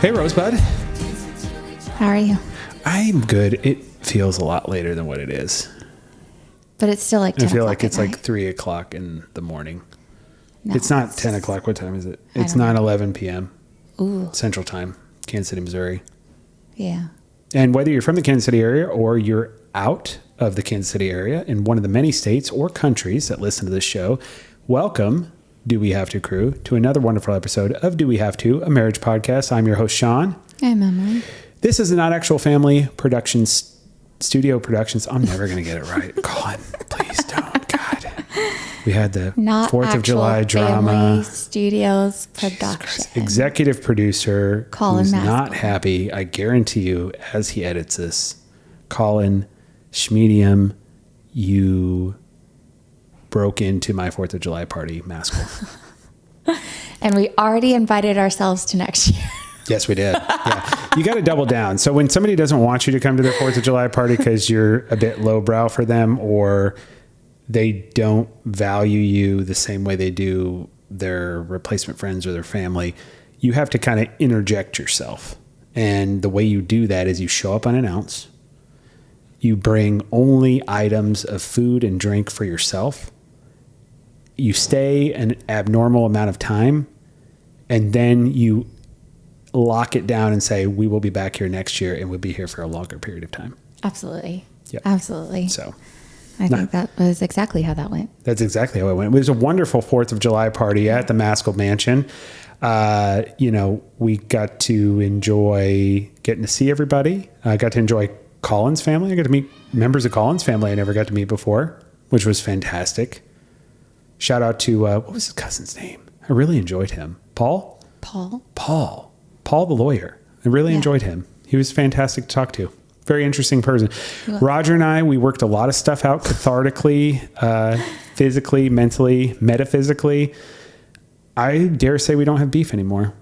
Hey, Rosebud. How are you? I'm good. It feels a lot later than what it is. But it's still like 10 I feel o'clock like it's at like night. 3 o'clock in the morning. No, It's not 10 o'clock. What time is it? It's don't know. 9:11 p.m. Ooh, Central Time, Kansas City, Missouri. yeah. And whether you're from the Kansas City area or you're out of the Kansas City area in one of the many states or countries that listen to this show, welcome, Do We Have to crew, to another wonderful episode of Do We Have to, a marriage podcast. I'm your host, Sean. I'm Emily. This is a Not Actual Family Productions, Studio Productions. I'm never going to get it right. God, please don't. God. We had the Not 4th of July drama. Family Studios production. Executive producer Colin who's Maskell. not happy, I guarantee you, as he edits this. Colin Schmedium, you broke into my 4th of July party, Maskell. And we already invited ourselves to next year. Yes, we did. Yeah. You got to double down. So when somebody doesn't want you to come to their 4th of July party because you're a bit lowbrow for them, or they don't value you the same way they do their replacement friends or their family, you have to kind of interject yourself. And the way you do that is you show up unannounced. You bring only items of food and drink for yourself. You stay an abnormal amount of time, and then you lock it down and say, we will be back here next year, and we'll be here for a longer period of time. Absolutely. Yep. Absolutely. So I think that was exactly how that went. that's exactly how it went. It was a wonderful 4th of July party at the Maskell Mansion. We got to enjoy getting to see everybody. I got to enjoy Colin's family. I got to meet members of Colin's family I never got to meet before, which was fantastic. Shout out to, what was his cousin's name? I really enjoyed him. Paul the lawyer. I really enjoyed him. He was fantastic to talk to. Very interesting person. Roger and I, we worked a lot of stuff out cathartically, physically, mentally, metaphysically. I dare say we don't have beef anymore.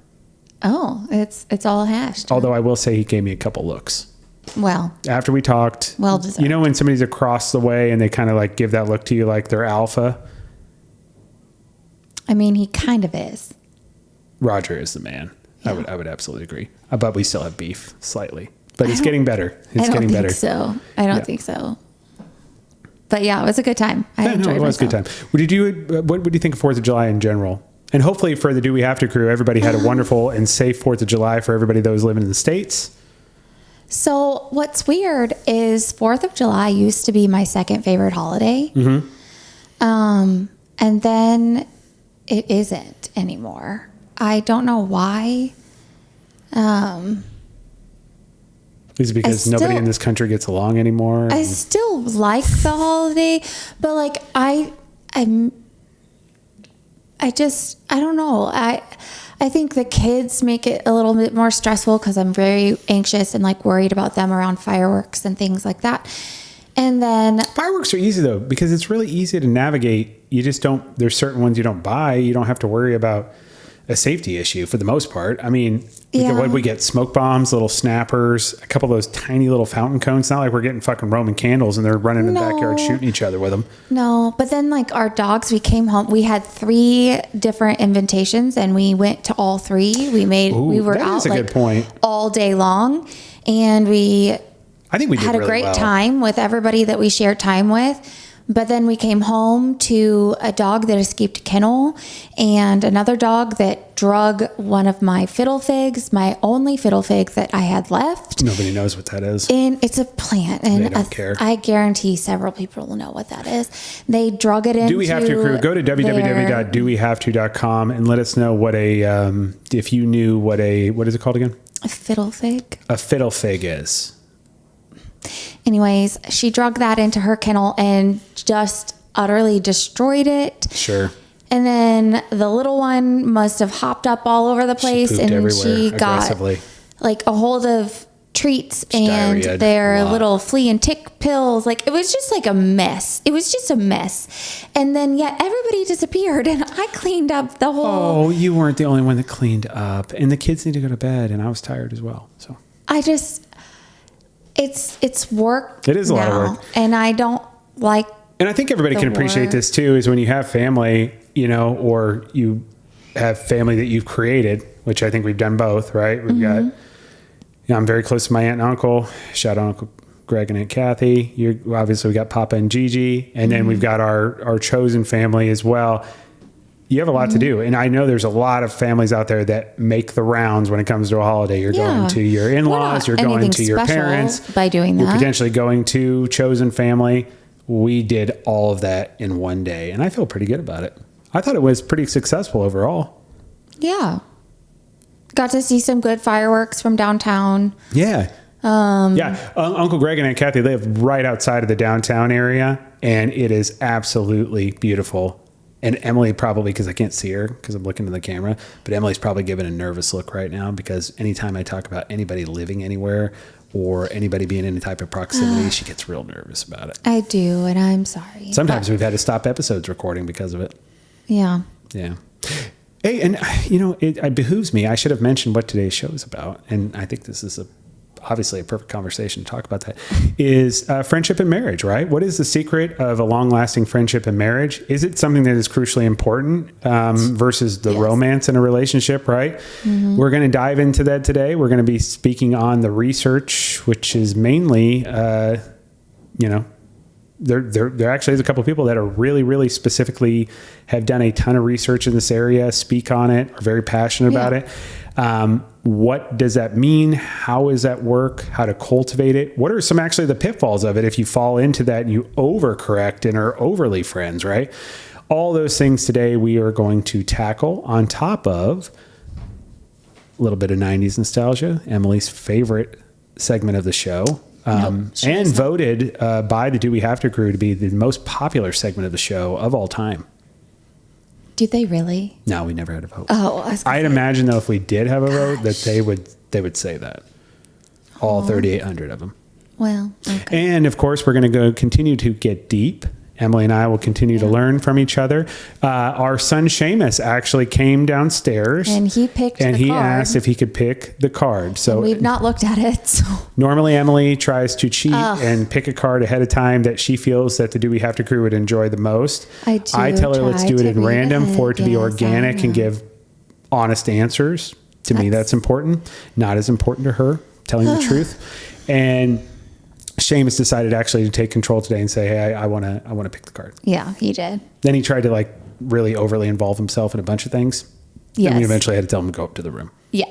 Oh, it's all hashed. Although I will say he gave me a couple looks. Well, After we talked, well deserved. you know when somebody's across the way and they kind of like give that look to you like they're alpha? I mean, he kind of is. Roger is the man. Yeah. I would absolutely agree. But we still have beef slightly. But it's getting better. It's getting better. I don't think so. But yeah, it was a good time. I enjoyed it was a good time. myself. What do you think of 4th of July in general? And hopefully for the Do We Have to crew, everybody had a wonderful and safe 4th of July for everybody that was living in the States. So what's weird is 4th of July used to be my second favorite holiday. Mm-hmm. And then it isn't anymore. I don't know why. Is it because nobody in this country gets along anymore? I still like the holiday, but like I don't know. I think the kids make it a little bit more stressful because I'm very anxious and like worried about them around fireworks and things like that. And then Fireworks are easy though, because it's really easy to navigate. You just there's certain ones you don't buy. You don't have to worry about a safety issue for the most part. I mean, we get smoke bombs, little snappers, a couple of those tiny little fountain cones. It's not like we're getting fucking Roman candles and they're running in the backyard shooting each other with them. No, but then like our dogs, we came home, we had 3 different invitations and we went to all 3. We were out a good point. all day long, and I think we did had a really great well. time with everybody that we shared time with. But then we came home to a dog that escaped a kennel and another dog that drug one of my fiddle figs, my only fiddle fig that I had left. Nobody knows what that is. And it's a plant. And They don't care. I guarantee several people will know what that is. They drug it into Do We Have to crew? Go to www.dowehavto.com and let us know what if you knew what is it called again? A fiddle fig. A fiddle fig is. Anyways, she drug that into her kennel and just utterly destroyed it. Sure. And then the little one must have hopped up all over the place, She and she got aggressively. like a hold of treats and diarrhea their a lot. little flea and tick pills. Like it was just like a mess. It was just a mess. And then yet everybody disappeared, and I cleaned up the whole. Oh, you weren't the only one that cleaned up, and the kids need to go to bed, and I was tired as well. So it's work. It is a lot of work, and I don't like. And I think everybody can appreciate this too, is when you have family, or you have family that you've created, which I think we've done both, right? We've got, I'm very close to my aunt and uncle. Shout out Uncle Greg and Aunt Kathy. Obviously we got Papa and Gigi, and then we've got our chosen family as well. You have a lot to do. And I know there's a lot of families out there that make the rounds when it comes to a holiday. You're going to your in-laws, you're going to your parents. By doing that. You're potentially going to chosen family. We did all of that in one day, and I feel pretty good about it. I thought it was pretty successful overall. Yeah. Got to see some good fireworks from downtown. Yeah. Uncle Greg and Aunt Kathy live right outside of the downtown area, and it is absolutely beautiful. And Emily probably, because I can't see her because I'm looking to the camera, but Emily's probably giving a nervous look right now because anytime I talk about anybody living anywhere or anybody being in any type of proximity, she gets real nervous about it. I do, and I'm sorry. Sometimes we've had to stop episodes recording because of it. Yeah. Yeah. Hey, and it behooves me. I should have mentioned what today's show is about. And I think this is obviously a perfect conversation to talk about that, is friendship and marriage, right? What is the secret of a long-lasting friendship and marriage? Is it something that is crucially important versus the romance in a relationship, right? We're going to dive into that today. We're going to be speaking on the research, which is mainly, there actually is a couple of people that are really, really specifically have done a ton of research in this area, speak on it, are very passionate about it. What does that mean? How does that work? How to cultivate it? What are some actually the pitfalls of it if you fall into that and you overcorrect and are overly friends, right? All those things today we are going to tackle on top of a little bit of 90s nostalgia, Emily's favorite segment of the show. And voted by the Do We Have to crew to be the most popular segment of the show of all time. Did they really? No, we never had a vote. Oh, I'd imagine though if we did have a vote that they would say that. All 3,800 of them. Well, okay. And of course, we're going to go continue to get deep. Emily and I will continue to learn from each other. Our son Seamus actually came downstairs and he picked and the he card. asked if he could pick the card. So and we've not looked at it. So. Normally Emily tries to cheat and pick a card ahead of time that she feels that the Do We Have to crew would enjoy the most. I tell her let's do it in random for it to be organic and give honest answers. To me, that's important. Not as important to her, telling the truth. And Seamus decided actually to take control today and say, "Hey, I want to pick the card." Yeah, he did. Then he tried to really overly involve himself in a bunch of things. Yes. And we eventually had to tell him to go up to the room. Yeah,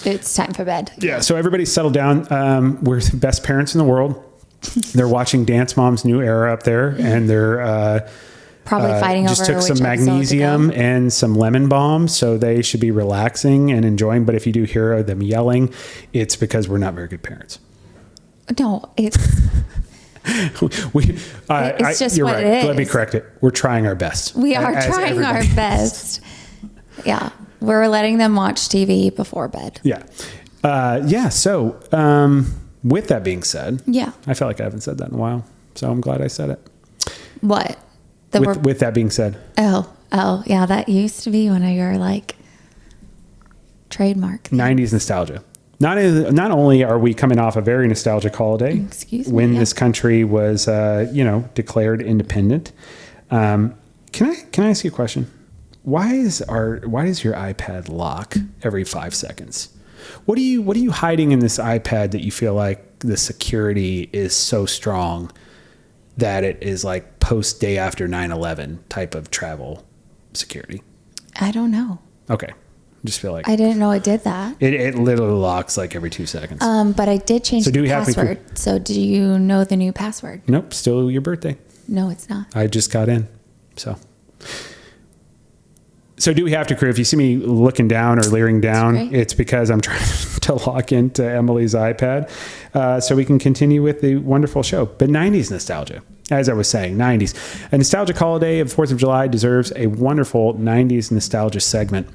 it's time for bed. Yeah, so everybody's settled down. We're the best parents in the world. They're watching Dance Mom's new era up there, and they're probably fighting just over took some magnesium and some lemon balm, so they should be relaxing and enjoying. But if you do hear them yelling, it's because we're not very good parents. No, it's it's just you're what right. it is. Let me correct it. We're trying our best. We are trying our best. Yeah, we're letting them watch TV before bed. Yeah. So with that being said, I feel like I haven't said that in a while, so I'm glad I said it. What? With that being said. Oh, yeah, that used to be one of your trademark things. 90s nostalgia. Not only are we coming off a very nostalgic holiday when this country was, declared independent. Can I ask you a question? Why does your iPad lock every 5 seconds? What are you hiding in this iPad that you feel like the security is so strong that it is like post day after 9/11 type of travel security? I don't know. Okay. Just feel like I didn't know it did that. It literally locks every 2 seconds. But I did change the password. So do you know the new password? Nope. Still your birthday. No, it's not. I just got in. So Do We Have to crew? If you see me looking down or leering down, it's because I'm trying to log into Emily's iPad so we can continue with the wonderful show. But 90s nostalgia. As I was saying, 90s. A nostalgic holiday of 4th of July deserves a wonderful 90s nostalgia segment.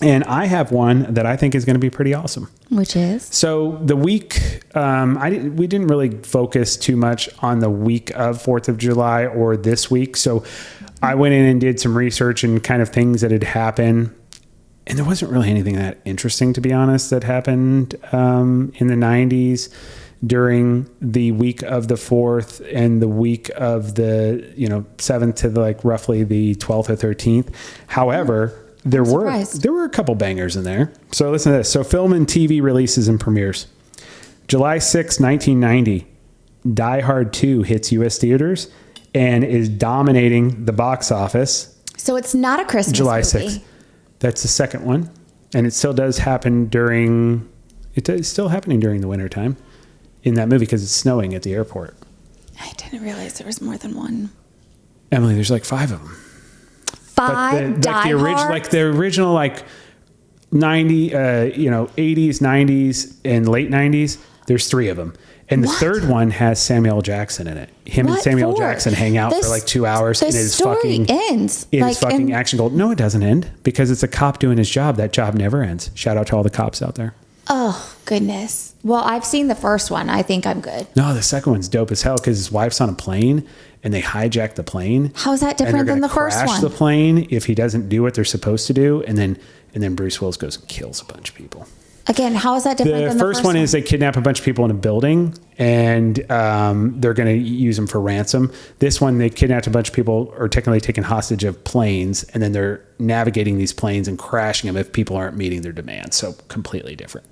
And I have one that I think is going to be pretty awesome. Which is? So the week, we didn't really focus too much on the week of 4th of July or this week. So I went in and did some research and kind of things that had happened. And there wasn't really anything that interesting, to be honest, that happened in the 90s during the week of the 4th and the week of the 7th to roughly the 12th or 13th. However, There surprised. were a couple bangers in there. So listen to this. So film and TV releases and premieres. July 6, 1990, Die Hard 2 hits U.S. theaters and is dominating the box office. So it's not a Christmas July movie. 6th. That's the second one. And it still does happen during, it's still happening during the wintertime in that movie because it's snowing at the airport. I didn't realize there was more than one. Emily, there's like 5 of them. Five Die Hards? Like the original, like 80s, 90s, and late 90s. There's 3 of them. And the third one has Samuel L. Jackson in it. Him and Samuel L. Jackson hang out for like 2 hours. The and it is story fucking ends. It is fucking action gold. No, it doesn't end because it's a cop doing his job. That job never ends. Shout out to all the cops out there. Oh, goodness. Well, I've seen the first one. I think I'm good. No, the second one's dope as hell because his wife's on a plane and they hijack the plane. How's that different than the first one? Crash the plane if he doesn't do what they're supposed to do, and then Bruce Willis goes and kills a bunch of people. Again, how is that different than the first one? The first one is they kidnap a bunch of people in a building and they're going to use them for ransom. This one, they kidnapped a bunch of people or technically taken hostage of planes, and then they're navigating these planes and crashing them if people aren't meeting their demands. So completely different.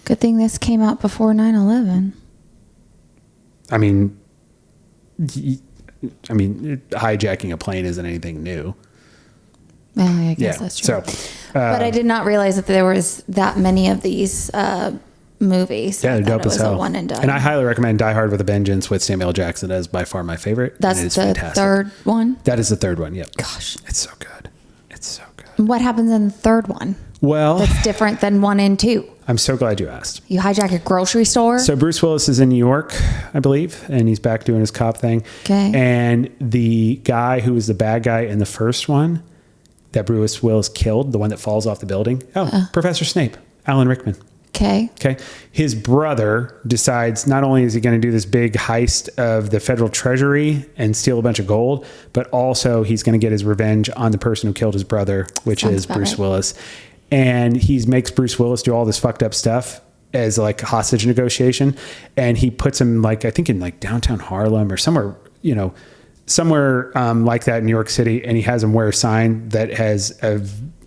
Good thing this came out before 9/11. I mean, hijacking a plane isn't anything new. Well, I guess that's true. So, but I did not realize that there was that many of these movies. Yeah, they're dope as hell. One and done. And I highly recommend Die Hard with a Vengeance with Samuel L. Jackson. That is by far my favorite. That's the fantastic. third one? That is the third one, yep. Gosh. It's so good. It's so good. What happens in the third one? Well, that's different than 1 and 2. I'm so glad you asked. You hijack a grocery store? So Bruce Willis is in New York, I believe, and he's back doing his cop thing. Okay. And the guy who was the bad guy in the first one that Bruce Willis killed, the one that falls off the building. Professor Snape, Alan Rickman. Okay. His brother decides not only is he going to do this big heist of the federal treasury and steal a bunch of gold, but also he's going to get his revenge on the person who killed his brother, which is Bruce Willis. And he makes Bruce Willis do all this fucked up stuff as like hostage negotiation. And he puts him like, I think in like downtown Harlem or somewhere, somewhere like that in New York City. And he has him wear a sign that has a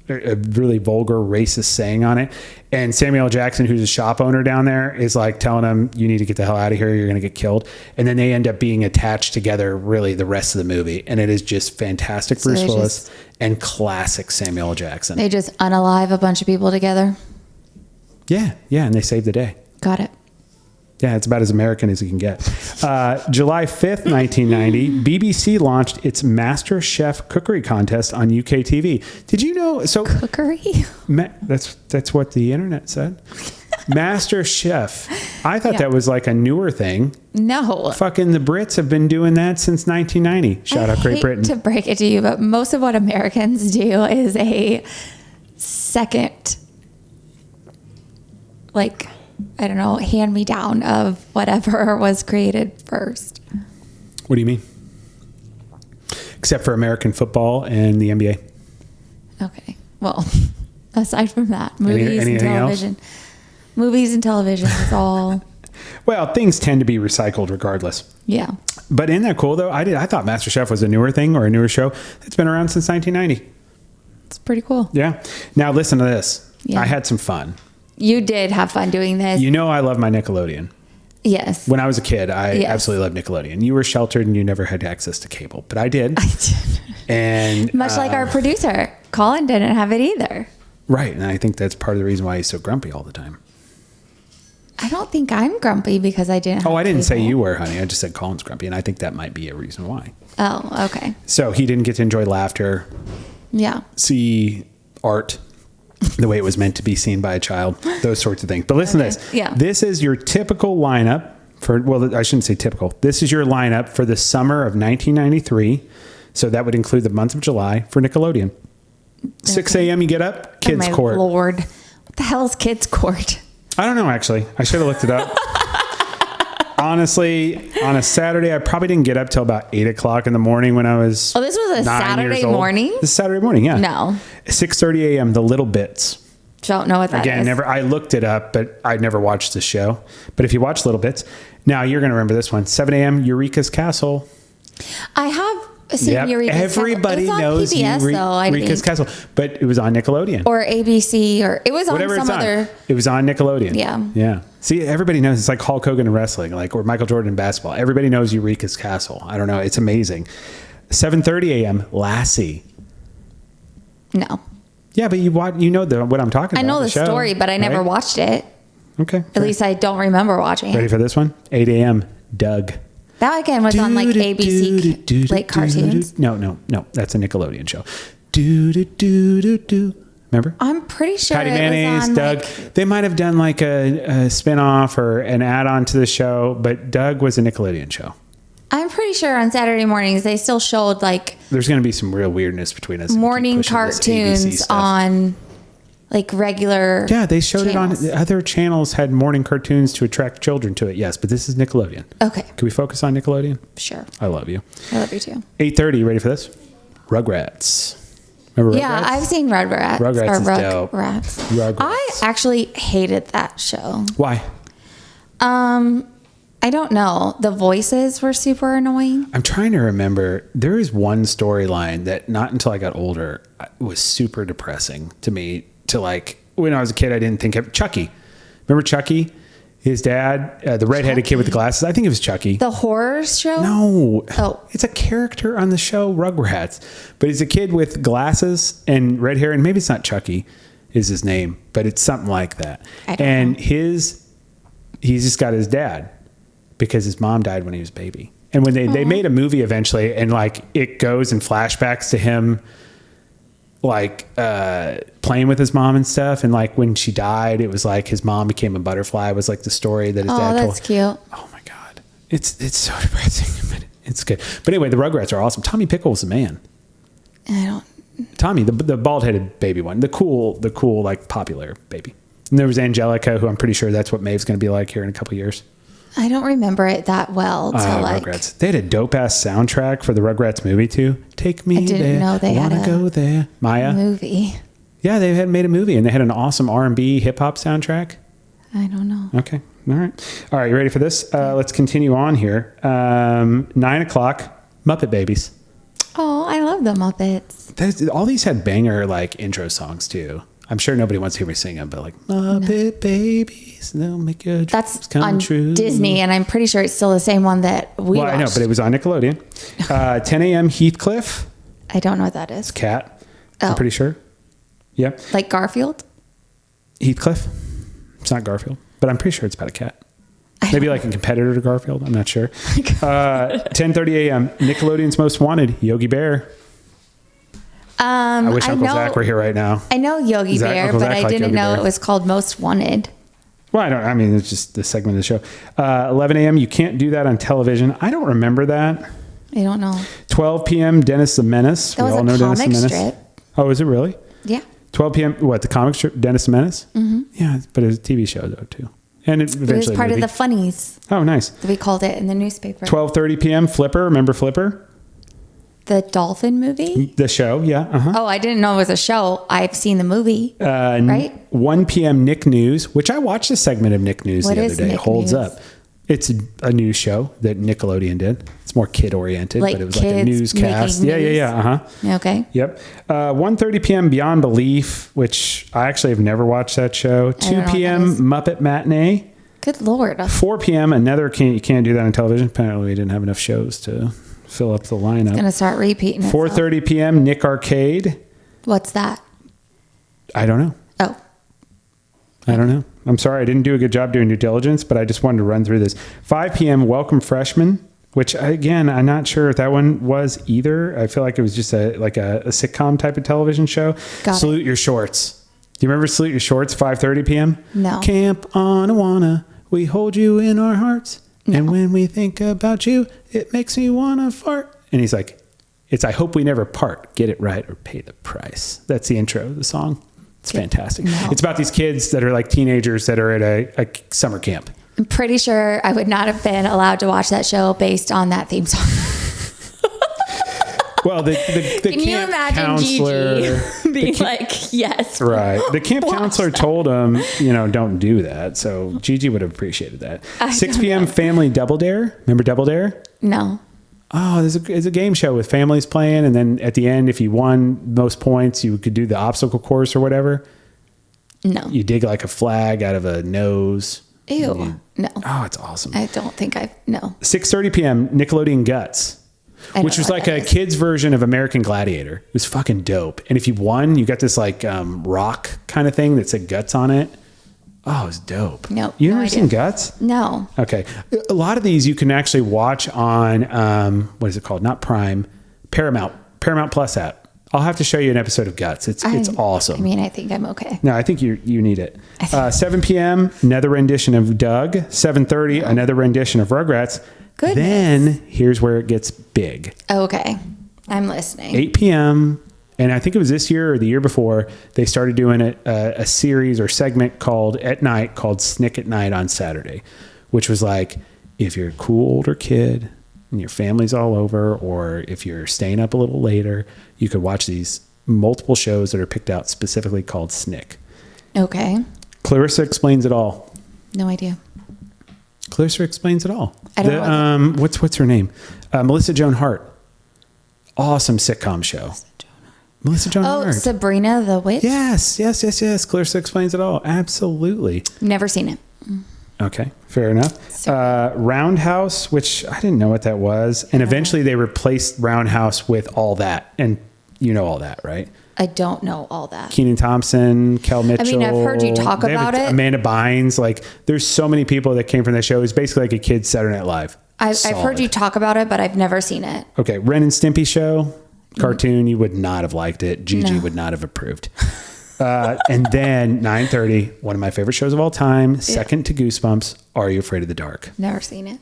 really vulgar racist saying on it. And Samuel L. Jackson, who's a shop owner down there, is like telling him, you need to get the hell out of here. You're going to get killed. And then they end up being attached together really the rest of the movie. And it is just fantastic. So Bruce Willis and classic Samuel L. Jackson. They just unalive a bunch of people together. Yeah. And they save the day. Got it. Yeah, it's about as American as you can get. July 5th, 1990, BBC launched its Master Chef cookery contest on UK TV. Did you know? So cookery? That's what the internet said. Master Chef. I thought that was like a newer thing. No. Fucking the Brits have been doing that since 1990. Shout out Great Britain. I hate to break it to you, but most of what Americans do is a second, like, I don't know, hand me down of whatever was created first. What do you mean? Except for American football and the NBA. Okay. Well, aside from that, movies and television. Else? Movies and television is all. Well, things tend to be recycled regardless. Yeah. But isn't that cool though? I thought MasterChef was a newer thing or a newer show. It's been around since 1990. It's pretty cool. Yeah. Now listen to this. Yeah. I had some fun. You did have fun doing this. You know I love my Nickelodeon. Yes. When I was a kid, I absolutely loved Nickelodeon. You were sheltered and you never had access to cable, but I did. And much like our producer, Colin didn't have it either. Right. And I think that's part of the reason why he's so grumpy all the time. I don't think I'm grumpy because I didn't have I didn't cable. say you were, honey. I just said Colin's grumpy. And I think that might be a reason why. Oh, okay. So he didn't get to enjoy laughter. Yeah. See art the way it was meant to be seen by a child, those sorts of things. But listen to this. Yeah. This is your typical lineup for, well, I shouldn't say typical. This is your lineup for the summer of 1993. So that would include the month of July for Nickelodeon. 6 a.m. you get up, kids court. Lord. What the hell is kids court? I don't know, actually. I should have looked it up. Honestly, on a Saturday, I probably didn't get up till about 8 o'clock in the morning when I was. Oh, this was a Saturday morning? This is Saturday morning, yeah. No. 6:30 a.m., The Little Bits. Don't know what that is. Again, I looked it up, but I'd never watched the show. But if you watch Little Bits, now you're going to remember this one. 7 a.m., Eureka's Castle. I have Seen Eureka's Everybody Castle. It knows was on PBS, though, I Eureka's think. Castle, but it was on Nickelodeon. Or ABC, or it was on Whatever some it's on. other. It was on Nickelodeon. Yeah. Yeah. See, everybody knows. It's like Hulk Hogan in wrestling, like, or Michael Jordan in basketball. Everybody knows Eureka's Castle. I don't know. It's amazing. 7:30 a.m. Lassie. No. Yeah, but you know what I'm talking about. I know the show, story, but I never right? watched it. Okay. At least I don't remember watching Ready it. for this one? 8 a.m. Doug. That again was on like ABC like cartoons. No. That's a Nickelodeon show. Remember? I'm pretty sure Patty it Mayonnaise, was on Doug. like, They might have done like a spin-off or an add-on to the show, but Doug was a Nickelodeon show. I'm pretty sure on Saturday mornings they still showed like There's going to be some real weirdness between us. if we keep morning pushing this ABC cartoons stuff. on like regular. Yeah, they showed channels. it on other channels, had morning cartoons to attract children to it. Yes, but this is Nickelodeon. Okay, Can we focus on Nickelodeon? sure. I love you. I love you too. 8:30. You ready for this? Rugrats. Remember Rugrats? Yeah, I've seen Rugrats. Rugrats is dope. Rugrats. Rugrats. I actually hated that show. Why? I don't know. The voices were super annoying. I'm trying to remember. There is one storyline that not until I got older was super depressing to me. To like when I was a kid, I didn't think of Chucky. Remember Chucky? His dad, the redheaded kid with the glasses. I think it was Chucky. The horror show? No. Oh. It's a character on the show Rugrats. But he's a kid with glasses and red hair. And maybe it's not Chucky is his name, but it's something like that. I don't And know. he's just got his dad because his mom died when he was a baby. And when they made a movie eventually and like it goes in flashbacks to him like playing with his mom and stuff. And like when she died, it was like his mom became a butterfly was like the story that his dad told. Oh, that's cute. Oh my God. It's so depressing, but it's good. But anyway, the Rugrats are awesome. Tommy Pickle's the man. I don't. Tommy, the bald-headed baby one, the cool, like popular baby. And there was Angelica, who I'm pretty sure that's what Maeve's going to be like here in a couple years. I don't remember it that well. So like, Rugrats. They had a dope-ass soundtrack for the Rugrats movie too. Take me I didn't there. know they had Wanna a go there. Maya. movie. Yeah, they had made a movie and they had an awesome R&B hip-hop soundtrack. I don't know. Okay. All right. You ready for this? Let's continue on here. 9 o'clock, Muppet Babies. Oh, I love the Muppets. All these had banger like intro songs too. I'm sure nobody wants to hear me sing them, but like Muppet Babies, they'll make your dreams That's come on true. Disney, and I'm pretty sure it's still the same one that we Well, watched. I know, but it was on Nickelodeon. 10 a.m. Heathcliff, I don't know what that is. cat. Oh. I'm pretty sure. Yep. Like Garfield? Heathcliff. It's not Garfield, but I'm pretty sure it's about a cat. Maybe like a competitor to Garfield. I'm not sure. 10:30 a.m. Nickelodeon's Most Wanted, Yogi Bear. I wish Uncle Zach were here right now. I know Yogi Zach- Bear, Uncle but Zach I liked didn't Yogi know Bear. it was called Most Wanted. Well, I mean, it's just the segment of the show. 11 a.m. You can't do that on television. I don't remember that. I don't know. 12 p.m. Dennis the Menace. That was we all a know Dennis the comic Menace. strip. Oh, is it really? Yeah. 12 p.m. What, the comic strip Dennis the Menace? Mm-hmm. Yeah, but it was a TV show though too. And it It was eventually part of movie. the funnies. Oh, nice. We called it in the newspaper. 12:30 p.m. Flipper. Remember Flipper? The dolphin movie? The show. Yeah. Uh-huh. Oh, I didn't know it was a show. I've seen the movie. Right? 1 p.m. Nick News, which I watched a segment of Nick News What the other is day. Nick Holds News? up. It's a news show that Nickelodeon did. It's more kid oriented, Like but it was like a kids newscast. making Yeah. news? Uh-huh. Okay. Yep. 1:30 p.m. Beyond Belief, which I actually have never watched that show. 2 don't know what that p.m. is. Muppet Matinee. Good Lord. 4 p.m. Another you can't do that on television. Apparently, we didn't have enough shows to fill up the lineup. Going to start repeating itself. 4:30 p.m. Nick Arcade. What's that? I don't know. Oh. I don't know. I'm sorry. I didn't do a good job doing due diligence, but I just wanted to run through this. 5 p.m. Welcome Freshman, which again, I'm not sure if that one was either. I feel like it was just a sitcom type of television show. Got it. Salute Your Shorts. Do you remember Salute Your Shorts? 5:30 p.m. No. Camp Onawana. We hold you in our hearts. No. And when we think about you, it makes me want to fart. And he's like, it's I hope we never part. Get it right or pay the price. That's the intro of the song. It's fantastic. No. It's about these kids that are like teenagers that are at a summer camp. I'm pretty sure I would not have been allowed to watch that show based on that theme song. Well, the Can you camp imagine counselor, Gigi being like, yes. right? The camp Watch counselor that. told him, don't do that. So Gigi would have appreciated that. I 6 don't p.m. know. Family Double Dare. Remember Double Dare? No. oh, it's a game show with families playing. And then at the end, if you won most points, you could do the obstacle course or whatever. No. You dig like a flag out of a nose. Ew. No. Oh, it's awesome. I don't think no. 6:30 p.m. Nickelodeon Guts, which was like a kid's version of American Gladiator. It was fucking dope. And if you won, you got this like rock kind of thing that said Guts on it. Oh, it was dope. Nope. You never seen Guts? No. Okay. A lot of these you can actually watch on, what is it called? Not Prime, Paramount Plus app. I'll have to show you an episode of Guts. It's awesome. I mean, I think I'm okay. No, I think you need it. 7 p.m., another rendition of Doug. 7:30, another rendition of Rugrats. Goodness. Then here's where it gets big. Okay. I'm listening. 8 p.m., and I think it was this year or the year before, they started doing a series or segment called Snick at Night on Saturday, which was like, if you're a cool older kid and your family's all over, or if you're staying up a little later, you could watch these multiple shows that are picked out specifically called Snick. Okay. Clarissa Explains It All. No idea. Clarissa Explains It All. I don't know. What's her name? Melissa Joan Hart. Awesome sitcom show. Melissa Joan Hart. Oh, Sabrina the Witch? Yes. Clarissa Explains It All. Absolutely. Never seen it. Okay, fair enough. Roundhouse, which I didn't know what that was. And eventually they replaced Roundhouse with All That. And you know All That, right? I don't know All That. Kenan Thompson, Kel Mitchell. I mean, I've heard you talk about it. Amanda Bynes. Like, there's so many people that came from that show. It's basically like a kid's Saturday Night Live. I've heard you talk about it, but I've never seen it. Okay, Ren and Stimpy show. Cartoon, you would not have liked it. Gigi would not have approved. And then 9:30, one of my favorite shows of all time, second to Goosebumps, Are You Afraid of the Dark? Never seen it.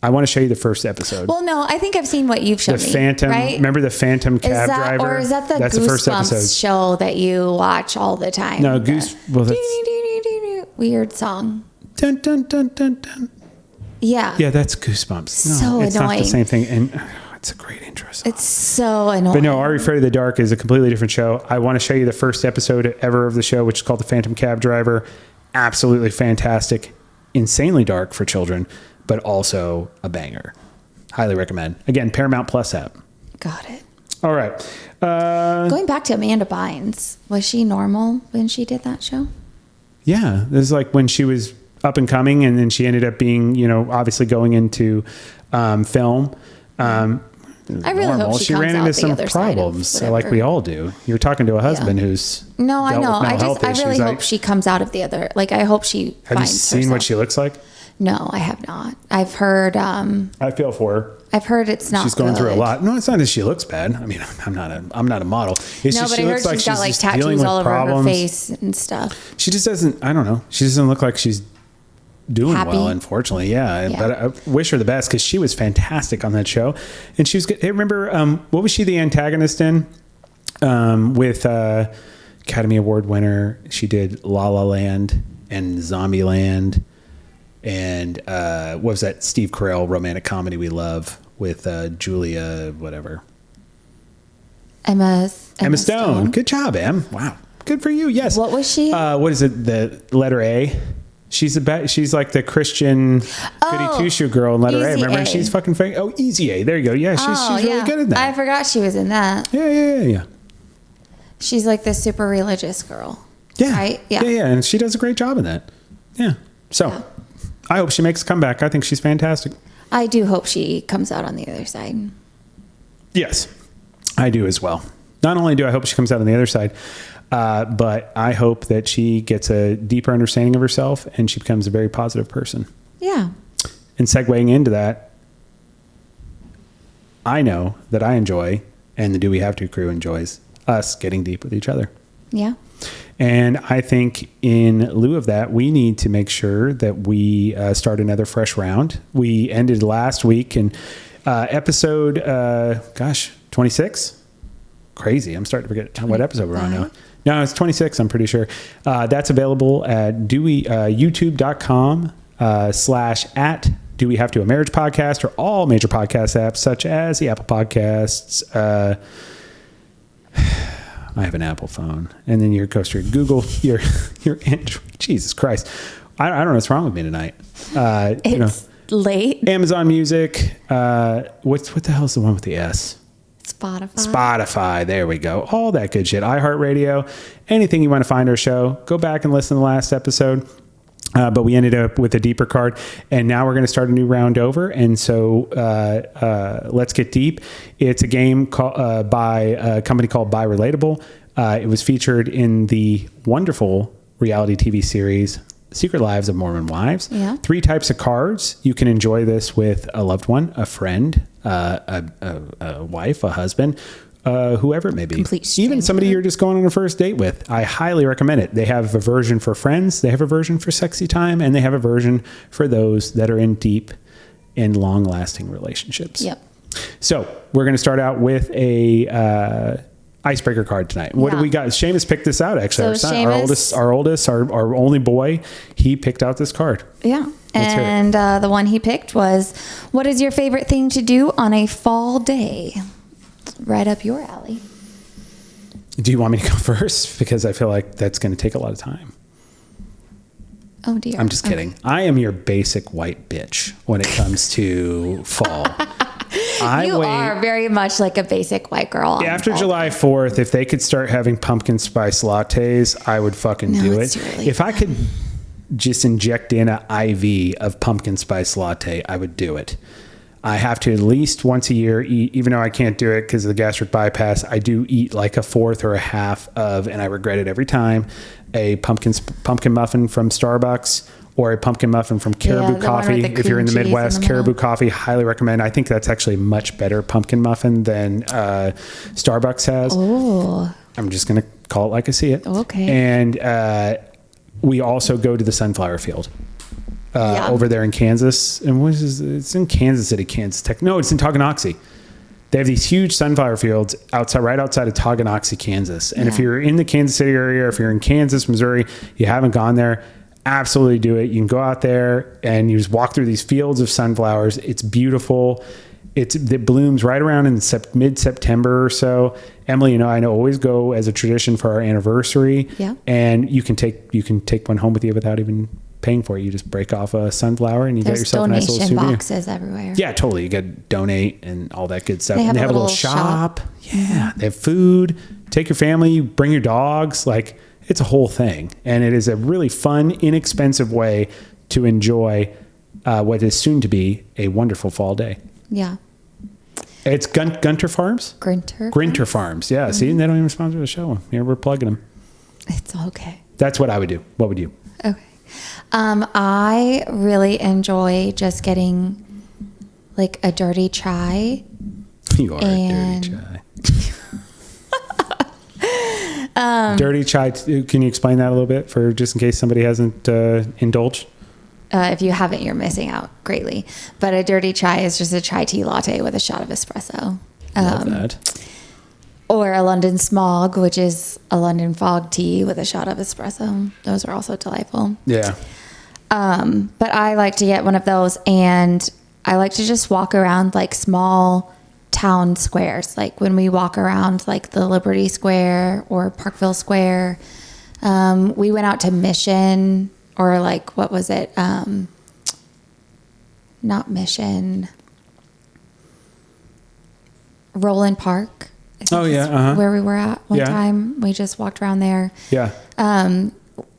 I want to show you the first episode. Well, no, I think I've seen what you've shown me. The Phantom, right? Remember the Phantom cab driver? Or is that the That's the first episode. Goosebumps show that you watch all the time? No, well, that's... Weird song. Dun, dun, dun, dun, dun. Yeah. Yeah, that's Goosebumps. No, so it's annoying. not the same thing. And it's a great intro song. It's so annoying. But no, Are You Afraid of the Dark is a completely different show. I want to show you the first episode ever of the show, which is called The Phantom Cab Driver. Absolutely fantastic. Insanely dark for children, but also a banger. Highly recommend. Again, Paramount Plus app. Got it. All right. Going back to Amanda Bynes, was she normal when she did that show? Yeah. This is like when she was up and coming, and then she ended up being, obviously going into film. I really hope she ran into some problems, like we all do. You're talking to a husband who's no, I know. I really hope like, she comes out of the other. Like, I hope she. Have you seen what she looks like? No, I have not. I've heard. I feel for her. I've heard it's not. She's going through a lot. No, it's not that she looks bad. I mean, I'm not a model. It's no, but I heard she's got like tattoos all over her face and stuff. She just doesn't. I don't know. She doesn't look like she's doing well, unfortunately. Yeah. But I wish her the best because she was fantastic on that show. And she was good. Hey, remember, what was she the antagonist in? With Academy Award winner. She did La La Land and Zombieland. And what was that Steve Carell romantic comedy we love with Julia, whatever? Emma Stone. Good job, Em. Wow. Good for you. Yes. What was she? What is it? The letter A. She's like the Christian goody two shoe girl in letter A. Remember? She's fucking fake. Oh, Easy A. There you go. Yeah, she's really good at that. I forgot she was in that. Yeah. She's like the super religious girl. Yeah. Right? Yeah. And she does a great job in that. Yeah. So I hope she makes a comeback. I think she's fantastic. I do hope she comes out on the other side. Yes, I do as well. Not only do I hope she comes out on the other side, but I hope that she gets a deeper understanding of herself and she becomes a very positive person. Yeah. And segueing into that, I know that I enjoy, and the Do We Have To crew enjoys, us getting deep with each other. Yeah. And I think in lieu of that, we need to make sure that we start another fresh round. We ended last week in episode, 26? Crazy. I'm starting to forget what episode we're on now. No, it's 26, I'm pretty sure. That's available at youtube.com / Do We Have To, a marriage podcast, or all major podcast apps such as the Apple Podcasts. I have an Apple phone, and then your goes to your Google, your Android. Jesus Christ, I don't know what's wrong with me tonight. late. Amazon Music. What the hell is the one with the S? Spotify. There we go. All that good shit. iHeartRadio. Anything you want to find our show, go back and listen to the last episode. But we ended up with a deeper card, and now we're going to start a new round over. And so let's get deep. It's a game by a company called Buy Relatable. It was featured in the wonderful reality TV series Secret Lives of Mormon Wives. Yeah. 3 types of cards. You can enjoy this with a loved one, a friend, a wife, a husband, whoever it may be. Even somebody you're just going on a first date with. I highly recommend it. They have a version for friends, they have a version for sexy time, and they have a version for those that are in deep and long-lasting relationships. Yep. So we're going to start out with a icebreaker card tonight. What do we got? Seamus picked this out, actually. So our oldest, our only boy, he picked out this card. Yeah. And the one he picked was, what is your favorite thing to do on a fall day? Right up your alley. Do you want me to go first? Because I feel like that's going to take a lot of time. Oh, dear. I'm just kidding. I am your basic white bitch when it comes to fall. You are very much like a basic white girl. After July 4th, if they could start having pumpkin spice lattes, I would fucking do it. If I could just inject in an IV of pumpkin spice latte, I would do it. I have to at least once a year eat, even though I can't do it because of the gastric bypass, I do eat like a fourth or a half of, and I regret it every time, a pumpkin muffin from Starbucks or a pumpkin muffin from Caribou Coffee. If you're in the Midwest, Caribou Coffee, highly recommend. I think that's actually a much better pumpkin muffin than Starbucks has. Oh. I'm just going to call it like I see it. Okay. And we also go to the sunflower field. Over there in Kansas. And it's in Kansas City, Kansas Tech. No, it's in Tonganoxie. They have these huge sunflower fields right outside of Tonganoxie, Kansas. And if you're in the Kansas City area, or if you're in Kansas, Missouri, you haven't gone there, absolutely do it. You can go out there and you just walk through these fields of sunflowers. It's beautiful. It blooms right around in mid-September or so. Emily, I always go as a tradition for our anniversary. Yeah. And you can take one home with you without even paying for it. You just break off a sunflower and you get yourself a nice little souvenir. Donation boxes everywhere. Yeah, totally. You got to donate and all that good stuff. They have a little shop. Yeah. They have food. Take your family, bring your dogs. Like, it's a whole thing. And it is a really fun, inexpensive way to enjoy what is soon to be a wonderful fall day. Yeah. It's Gunter Farms? Grinter Farms. Yeah. See, they don't even sponsor the show. Here we're plugging them. It's okay. That's what I would do. What would you? Okay. I really enjoy just getting like a dirty chai. You are a dirty chai. Dirty chai. Can you explain that a little bit for just in case somebody hasn't indulged? If you haven't, you're missing out greatly. But a dirty chai is just a chai tea latte with a shot of espresso. Love that. Or a London smog, which is a London fog tea with a shot of espresso. Those are also delightful. Yeah. But I like to get one of those, and I like to just walk around like small town squares. Like when we walk around like the Liberty Square or Parkville Square. We went out to Mission, or like, what was it? Not Mission. Roland Park. Oh, yeah. Where we were at one time. We just walked around there. Yeah.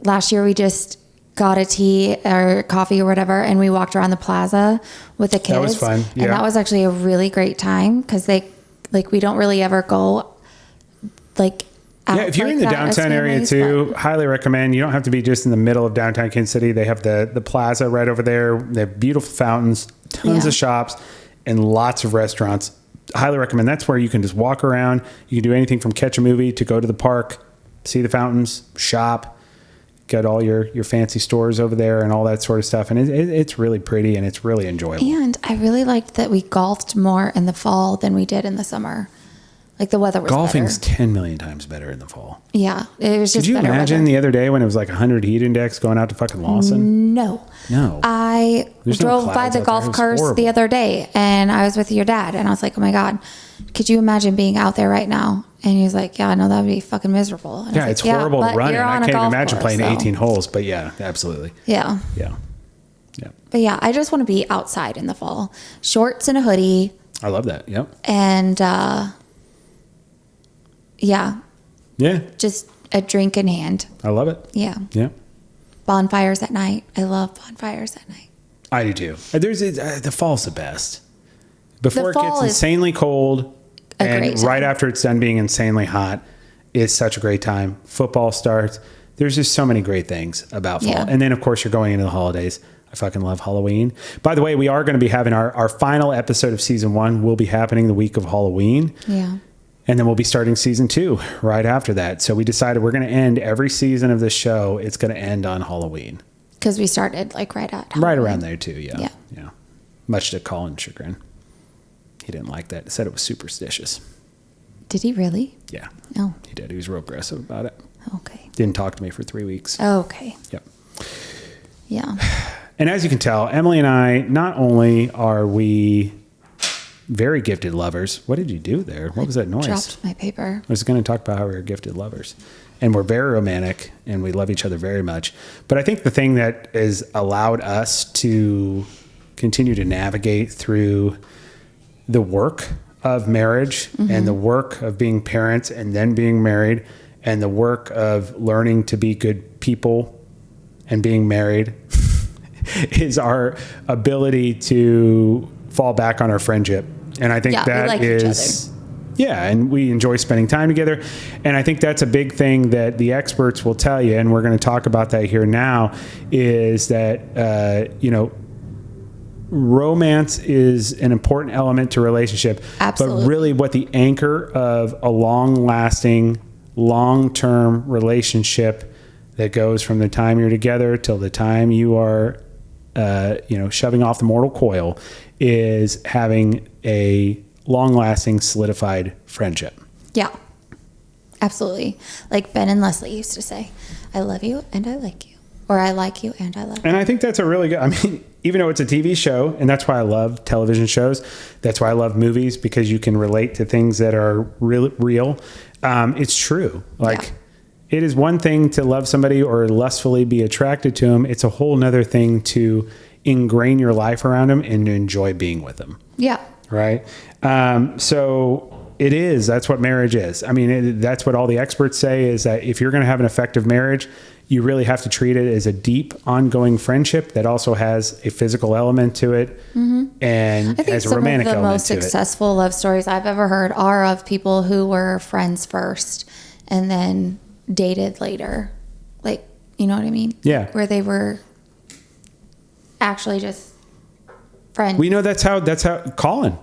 Last year we just got a tea or coffee or whatever, and we walked around the plaza with the kids. That was fun. Yeah. And that was actually a really great time because we don't really ever go out if you're in the downtown area too, highly recommend. You don't have to be just in the middle of downtown Kansas City. They have the plaza right over there. They have beautiful fountains, tons of shops, and lots of restaurants. Highly recommend. That's where you can just walk around. You can do anything from catch a movie to go to the park, see the fountains, shop, get all your fancy stores over there and all that sort of stuff. And it's really pretty and it's really enjoyable. And I really liked that we golfed more in the fall than we did in the summer. Like the weather was Golfing's better. 10 million times better in the fall. Yeah. It was just Could you better imagine weather. the other day when it was like 100 heat index going out to fucking Lawson? No. I There's drove no by the golf course horrible. the other day, and I was with your dad, and I was like, oh my God, could you imagine being out there right now? And he was like, yeah, no, that would be fucking miserable. And Yeah, I was it's like, horrible to run in. I can't even imagine playing so. 18 holes, but yeah, absolutely. Yeah. Yeah. Yeah. But yeah, I just want to be outside in the fall. Shorts and a hoodie. I love that. Yep. And yeah. Yeah. Just a drink in hand. I love it. Yeah. Yeah. Bonfires at night. I love bonfires at night. I do too. The fall's the best. Before it gets is insanely cold a and great right time. after it's done being insanely hot, it's such a great time. Football starts. There's just so many great things about fall. Yeah. And then, of course, you're going into the holidays. I fucking love Halloween. By the way, we are going to be having our final episode of season 1 will be happening the week of Halloween. Yeah. And then we'll be starting season 2 right after that. So we decided we're going to end every season of this show. It's going to end on Halloween. Because we started like right at Halloween. Right around there too. Yeah. Yeah. Yeah. Much to Colin's chagrin. He didn't like that. He said it was superstitious. Did he really? Yeah. Oh. He did. He was real aggressive about it. Okay. Didn't talk to me for 3 weeks. Okay. Yep. Yeah. And as you can tell, Emily and I, not only are we very gifted lovers. What did you do there? What was that noise? Dropped my paper. I was going to talk about how we were gifted lovers. And we're very romantic and we love each other very much. But I think the thing that has allowed us to continue to navigate through the work of marriage and the work of being parents and then being married and the work of learning to be good people and being married is our ability to fall back on our friendship. And I think that we like is... each other. Yeah, and we enjoy spending time together. And I think that's a big thing that the experts will tell you, and we're going to talk about that here now, is that, romance is an important element to relationship. Absolutely. But really what the anchor of a long-lasting, long-term relationship that goes from the time you're together till the time you are, shoving off the mortal coil is having a long-lasting, solidified friendship. Yeah, absolutely. Like Ben and Leslie used to say, I love you and I like you. Or I like you and I love you. And I think that's a really good, even though it's a TV show, and that's why I love television shows, that's why I love movies, because you can relate to things that are real. It's true. It is one thing to love somebody or lustfully be attracted to them. It's a whole nother thing to ingrain your life around them and to enjoy being with them. Yeah. Right. So that's what marriage is. That's what all the experts say, is that if you're going to have an effective marriage, you really have to treat it as a deep, ongoing friendship that also has a physical element to it and has a romantic element to it. Some of the most successful love stories I've ever heard are of people who were friends first and then dated later. Like, you know what I mean? Yeah. Where they were actually just friends. We know that's how Colin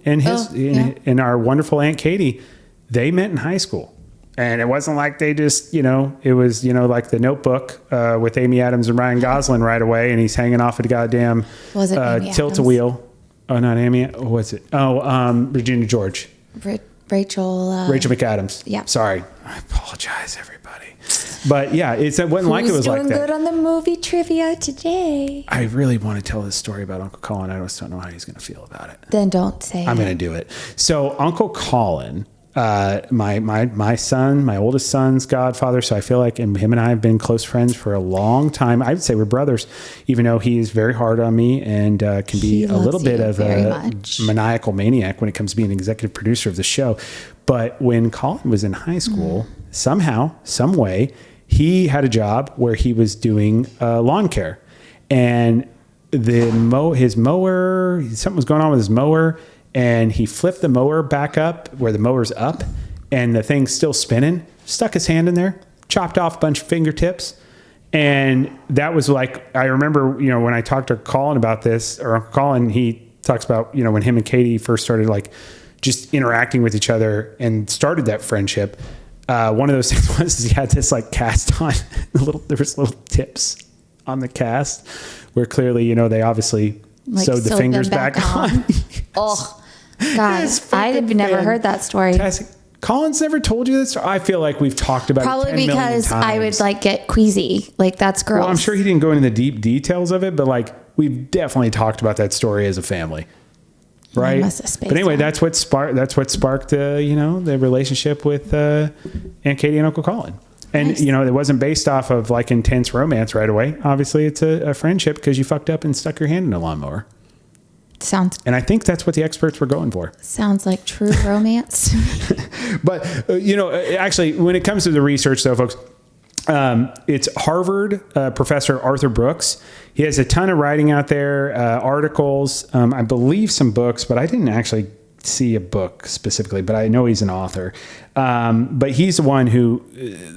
and his and our wonderful Aunt Katie, they met in high school. And it wasn't like they just, it was, like The Notebook with Amy Adams and Ryan Gosling right away, and he's hanging off a goddamn tilt-a-wheel. Oh, not Amy. What's it? Regina George. Rachel McAdams. Yeah. Sorry. I apologize, everybody. But yeah, it wasn't like it was like that. Who's doing good on the movie trivia today? I really want to tell this story about Uncle Colin. I just don't know how he's going to feel about it. Then don't say I'm going to do it. So Uncle Colin, my son, my oldest son's godfather. So I feel like him and I have been close friends for a long time. I would say we're brothers, even though he is very hard on me and can be a little bit of a maniacal maniac when it comes to being an executive producer of the show. But when Colin was in high school, somehow, some way, he had a job where he was doing lawn care, and his mower, something was going on with his mower. And he flipped the mower back up where the mower's up and the thing's still spinning, stuck his hand in there, chopped off a bunch of fingertips. And that was like, I remember, when I talked to Colin about this, or Uncle Colin, he talks about, when him and Katie first started just interacting with each other and started that friendship. One of those things was he had this cast on, there was little tips on the cast where clearly, they obviously sewed the fingers back on. Oh. God, I've never heard that story. Colin's never told you this. I feel like we've talked about probably it 10 because million times. I would get queasy. That's girls. Well, I'm sure he didn't go into the deep details of it, but we've definitely talked about that story as a family, right? But anyway, that's what sparked the relationship with Aunt Katie and Uncle Colin. And, Nice. it wasn't based off of like intense romance right away. Obviously, it's a friendship because you fucked up and stuck your hand in a lawnmower. And I think that's what the experts were going for. Sounds like true romance. But, actually, when it comes to the research, though, folks, it's Harvard professor Arthur Brooks. He has a ton of writing out there, articles, I believe some books, but I didn't actually see a book specifically, but I know he's an author. But he's the one who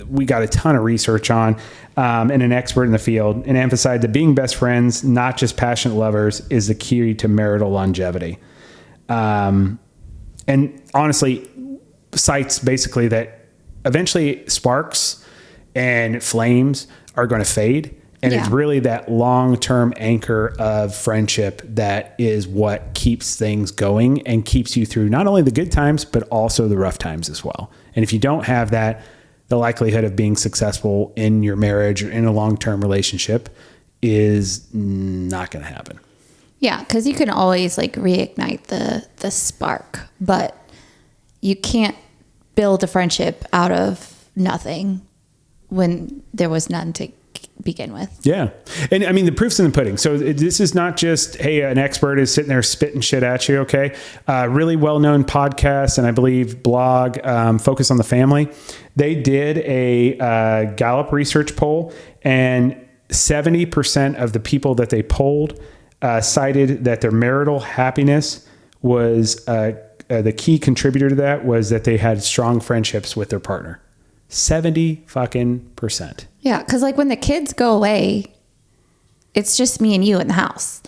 we got a ton of research on, and an expert in the field, and emphasized that being best friends, not just passionate lovers, is the key to marital longevity. And honestly, cites basically that eventually sparks and flames are going to fade. And it's really that long-term anchor of friendship that is what keeps things going and keeps you through not only the good times, but also the rough times as well. And if you don't have that, the likelihood of being successful in your marriage or in a long-term relationship is not going to happen. Yeah, because you can always like reignite the spark, but you can't build a friendship out of nothing when there was none to begin with. Yeah. And I mean, the proof's in the pudding. So this is not just, hey, an expert is sitting there spitting shit at you. Okay. Really well-known podcast, and I believe blog, Focus on the Family. They did a Gallup research poll, and 70% of the people that they polled cited that their marital happiness was the key contributor to that was that they had strong friendships with their partner. 70% Yeah, because like when the kids go away, it's just me and you in the house.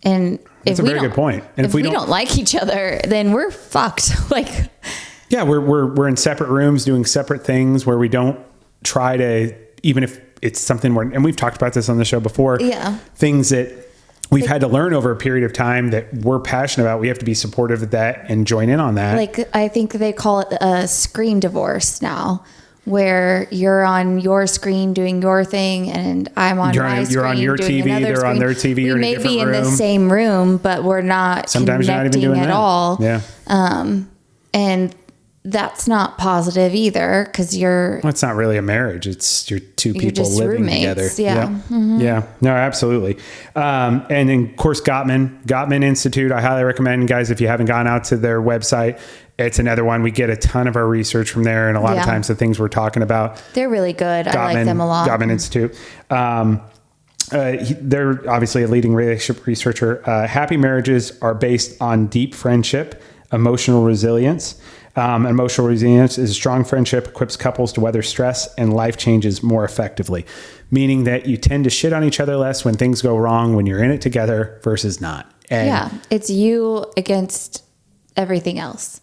And that's a very good point. And if we don't like each other, then we're fucked. Like, yeah, we're in separate rooms doing separate things where we don't try to, even if it's something where, and we've talked about this on the show before. Yeah, things that we've had to learn over a period of time that we're passionate about. We have to be supportive of that and join in on that. like I think they call it a screen divorce now, where you're on your screen doing your thing and I'm on my screen. You're on your TV, they're on their TV, you're in a different room. We may be in the same room, but we're not sometimes connecting you're not even doing at that. all. Yeah. And that's not positive either, because well, it's not really a marriage. It's your two people living roommates, together. Yeah. Mm-hmm. Yeah. No, absolutely. And then of course, Gottman Institute. I highly recommend, guys, if you haven't gone out to their website, it's another one. We get a ton of our research from there. And a lot of times the things we're talking about, they're really good. I like them a lot. Gottman Institute. They're obviously a leading relationship researcher. Happy marriages are based on deep friendship, emotional resilience. Emotional resilience is a strong friendship equips couples to weather stress and life changes more effectively, meaning that you tend to shit on each other less when things go wrong when you're in it together versus not. And it's you against everything else.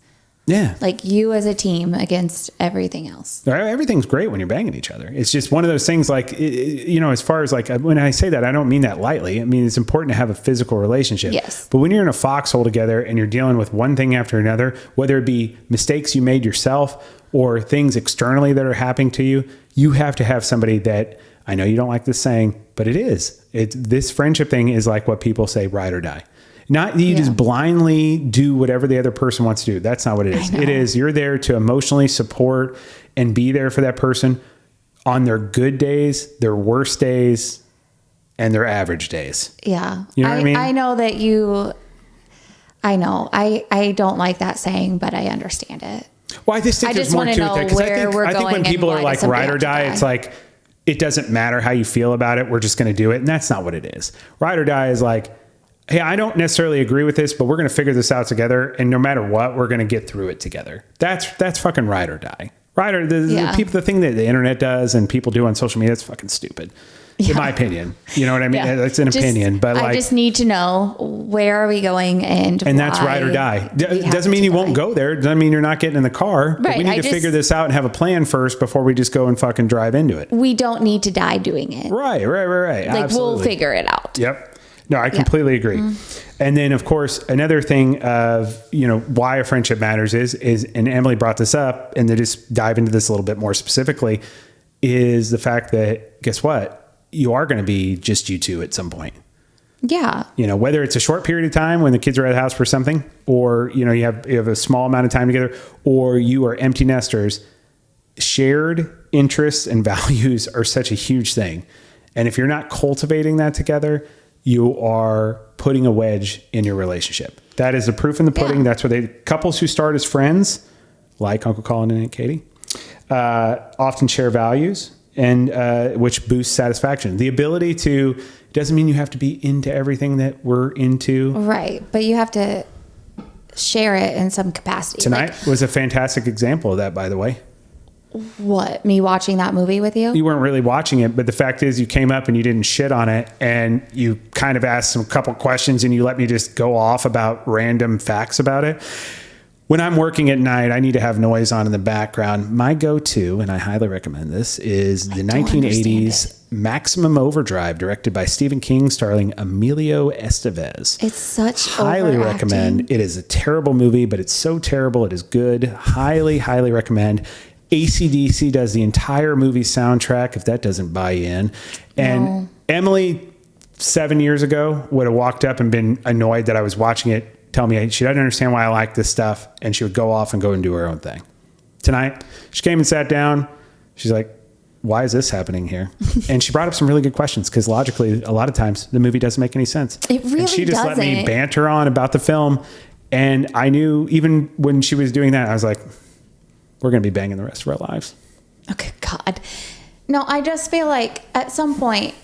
Yeah. Like you as a team against everything else. Everything's great when you're banging each other. It's just one of those things like, as far as like, when I say that, I don't mean that lightly. I mean, it's important to have a physical relationship. Yes. But when you're in a foxhole together and you're dealing with one thing after another, whether it be mistakes you made yourself or things externally that are happening to you, you have to have somebody that, I know you don't like this saying, but it is. This friendship thing is like what people say, ride or die. Not that you just blindly do whatever the other person wants to do. That's not what it is. It is you're there to emotionally support and be there for that person on their good days, their worst days, and their average days. Yeah. You know what I mean? I know that I know. I don't like that saying, but I understand it. Well, I just think there's more to it. Because I think when people are like ride or die, it's like, it doesn't matter how you feel about it. We're just going to do it. And that's not what it is. Ride or die is like, hey, I don't necessarily agree with this, but we're going to figure this out together. And no matter what, we're going to get through it together. That's fucking ride or die. The thing that the internet does and people do on social media, it's fucking stupid. In my opinion. You know what I mean? It's an opinion. But I just need to know, where are we going and that's ride or die. Doesn't mean you won't go there. Doesn't mean you're not getting in the car. Right. But we need to figure this out and have a plan first before we just go and fucking drive into it. We don't need to die doing it. Right. Like Absolutely. We'll figure it out. Yep. No, I completely agree. Mm-hmm. And then, of course, another thing of, why a friendship matters is, and Emily brought this up, and to just dive into this a little bit more specifically, is the fact that, guess what? You are going to be just you two at some point. Yeah. Whether it's a short period of time when the kids are at the house for something, or, you have a small amount of time together, or you are empty nesters, shared interests and values are such a huge thing. And if you're not cultivating that together, you are putting a wedge in your relationship. That is the proof in the pudding. Yeah. That's where couples who start as friends, like Uncle Colin and Aunt Katie, often share values, and which boosts satisfaction. The ability to, doesn't mean you have to be into everything that we're into. Right. But you have to share it in some capacity. Tonight was a fantastic example of that, by the way. What, me watching that movie with you? You weren't really watching it, but the fact is you came up and you didn't shit on it, and you kind of asked some couple questions and you let me just go off about random facts about it. When I'm working at night, I need to have noise on in the background. My go-to, and I highly recommend this, is the 1980s Maximum Overdrive, directed by Stephen King, starring Emilio Estevez. It's such highly recommend. It is a terrible movie, but it's so terrible it is good. Highly, highly recommend. AC/DC does the entire movie soundtrack, if that doesn't buy you in. And Emily, 7 years ago, would have walked up and been annoyed that I was watching it, tell me she doesn't understand why I like this stuff, and she would go off and go and do her own thing. Tonight, she came and sat down. She's like, why is this happening here? And she brought up some really good questions, because logically, a lot of times, the movie doesn't make any sense. It really and she just doesn't. let me banter on about the film. And I knew, even when she was doing that, I was like, we're going to be banging the rest of our lives. Okay, God. No, I just feel like at some point,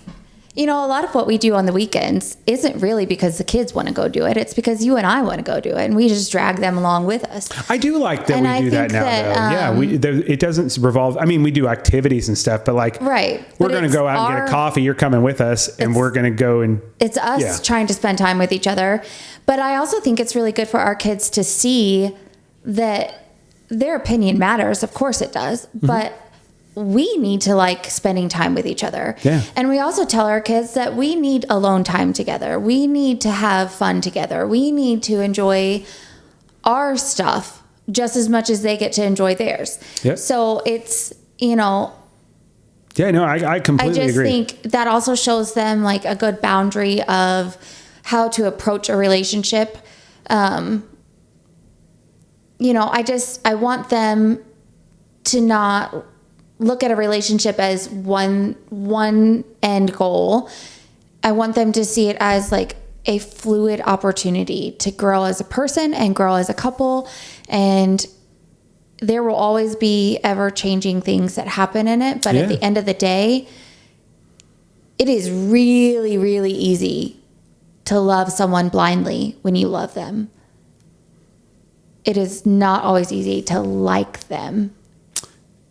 a lot of what we do on the weekends isn't really because the kids want to go do it. It's because you and I want to go do it, and we just drag them along with us. I do like that we do that now, though. It doesn't revolve. I mean, we do activities and stuff, but right. We're going to go out and get a coffee. You're coming with us, and we're going to go and... It's us trying to spend time with each other. But I also think it's really good for our kids to see that their opinion matters. Of course it does. Mm-hmm. But we need to like spending time with each other. Yeah. And we also tell our kids that we need alone time together. We need to have fun together. We need to enjoy our stuff just as much as they get to enjoy theirs. Yep. So it's, Yeah, no, I completely agree. I just think that also shows them like a good boundary of how to approach a relationship. I want them to not look at a relationship as one end goal. I want them to see it as like a fluid opportunity to grow as a person and grow as a couple. And there will always be ever changing things that happen in it. But at the end of the day, it is really, really easy to love someone blindly when you love them. It is not always easy to like them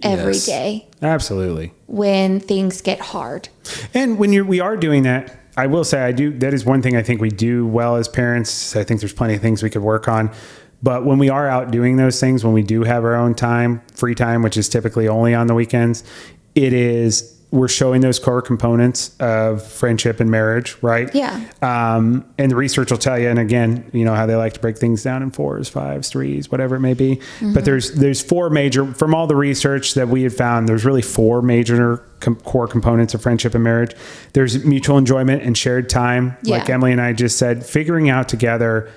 every day. Absolutely. When things get hard. And when we are doing that, I will say that is one thing I think we do well as parents. I think there's plenty of things we could work on. But when we are out doing those things, when we do have our own time, free time, which is typically only on the weekends, we're showing those core components of friendship and marriage, right? Yeah. And the research will tell you, and again, how they like to break things down in 4s, 5s, 3s, whatever it may be. Mm-hmm. But there's 4 major, from all the research that we have found, there's really 4 major core components of friendship and marriage. There's mutual enjoyment and shared time. Yeah. Like Emily and I just said, figuring out together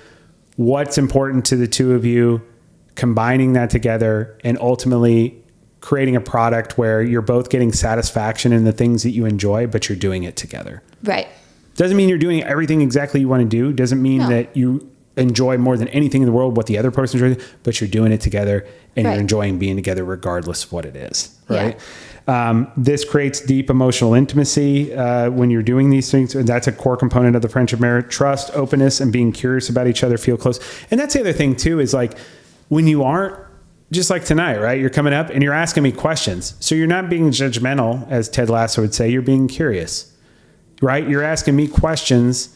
what's important to the two of you, combining that together, and ultimately creating a product where you're both getting satisfaction in the things that you enjoy, but you're doing it together. Right. Doesn't mean you're doing everything exactly you want to do. Doesn't mean that you enjoy more than anything in the world what the other person enjoys, but you're doing it together, and you're enjoying being together regardless of what it is. Right. Yeah. This creates deep emotional intimacy when you're doing these things. And that's a core component of the friendship marriage. Trust, openness, and being curious about each other, feel close. And that's the other thing too, is like when you aren't, just like tonight, right? You're coming up and you're asking me questions. So you're not being judgmental, as Ted Lasso would say. You're being curious, right? You're asking me questions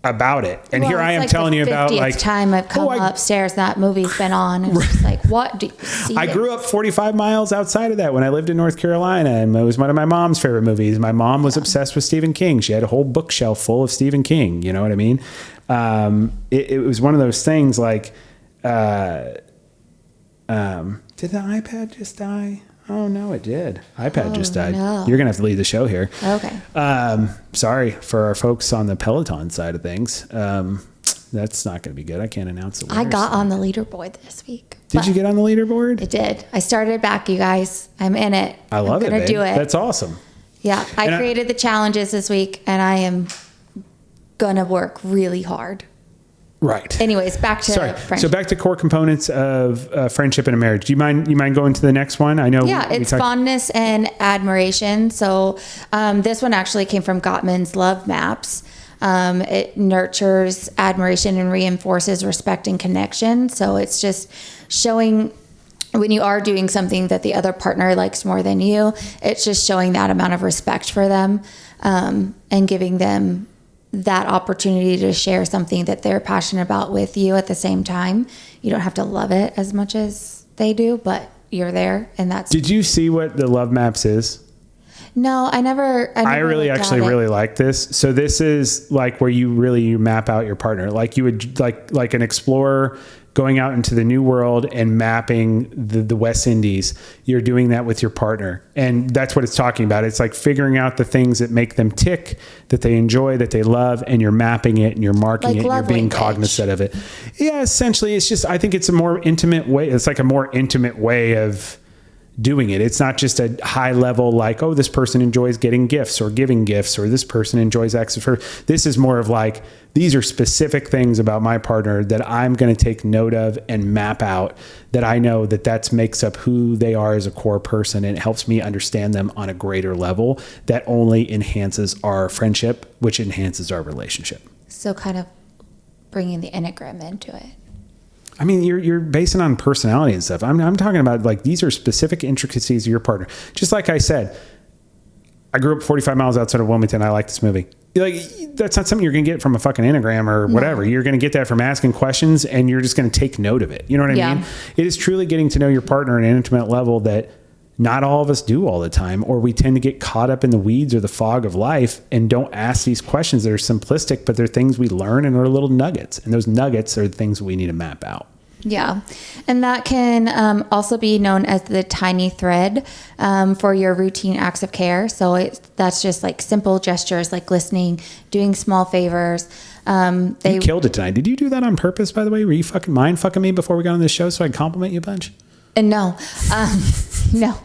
about it. And here I am telling you about like... time I've come upstairs, that movie's been on. And it's like, what do you see? I grew up 45 miles outside of that when I lived in North Carolina. And it was one of my mom's favorite movies. My mom was obsessed with Stephen King. She had a whole bookshelf full of Stephen King. You know what I mean? It was one of those things like... did the iPad just die? Oh no, it did. iPad just died. No. You're going to have to lead the show here. Okay. Sorry for our folks on the Peloton side of things. That's not going to be good. I can't announce the winner. I got on the leaderboard this week. Did you get on the leaderboard? I did. I started back, you guys. I'm in it. I love it. I'm going to do it. That's awesome. Yeah. I created the challenges this week, and I am going to work really hard. Right. Anyways, back to friendship. So back to core components of friendship in a marriage. Do you mind going to the next one? I know. Yeah, it's fondness and admiration. So this one actually came from Gottman's Love Maps. It nurtures admiration and reinforces respect and connection. So it's just showing when you are doing something that the other partner likes more than you, it's just showing that amount of respect for them and giving them that opportunity to share something that they're passionate about with you at the same time. You don't have to love it as much as they do, but you're there, and that's... Did you see what the Love Maps is? No, I never really like this. So this is like where you map out your partner. Like you would like an explorer going out into the new world and mapping the West Indies. You're doing that with your partner. And that's what it's talking about. It's like figuring out the things that make them tick, that they enjoy, that they love, and you're mapping it and you're marking it and you're being cognizant of it. Yeah, essentially it's just, I think it's a more intimate way. It's like a more intimate way of doing it. It's not just a high level like, oh, this person enjoys getting gifts or giving gifts, or this person enjoys acts of service. This is more of like, these are specific things about my partner that I'm going to take note of and map out, that I know that makes up who they are as a core person, and it helps me understand them on a greater level that only enhances our friendship, which enhances our relationship. So kind of bringing the Enneagram into it. I mean, you're basing on personality and stuff. I'm talking about like, these are specific intricacies of your partner. Just like I said, I grew up 45 miles outside of Wilmington. I like this movie. Like, that's not something you're going to get from a fucking Enneagram or whatever. No. You're going to get that from asking questions, and you're just going to take note of it. You know what I mean? It is truly getting to know your partner at an intimate level that not all of us do all the time, or we tend to get caught up in the weeds or the fog of life and don't ask these questions that are simplistic, but they're things we learn and are little nuggets. And those nuggets are the things we need to map out. Yeah. And that can also be known as the tiny thread for your routine acts of care. So that's just like simple gestures like listening, doing small favors. You killed it tonight. Did you do that on purpose, by the way? Were you mind fucking me before we got on this show so I could compliment you a bunch? No. No.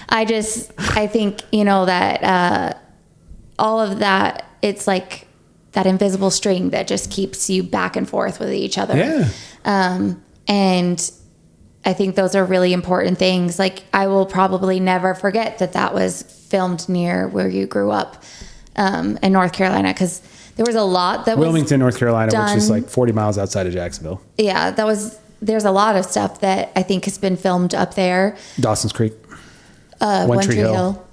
I think, that all of that, it's like that invisible string that just keeps you back and forth with each other. Yeah. And I think those are really important things. Like, I will probably never forget that was filmed near where you grew up in North Carolina, because there was a lot that Wilmington, North Carolina, done. Which is like 40 miles outside of Jacksonville. Yeah, there's a lot of stuff that I think has been filmed up there. Dawson's Creek. One Tree Hill.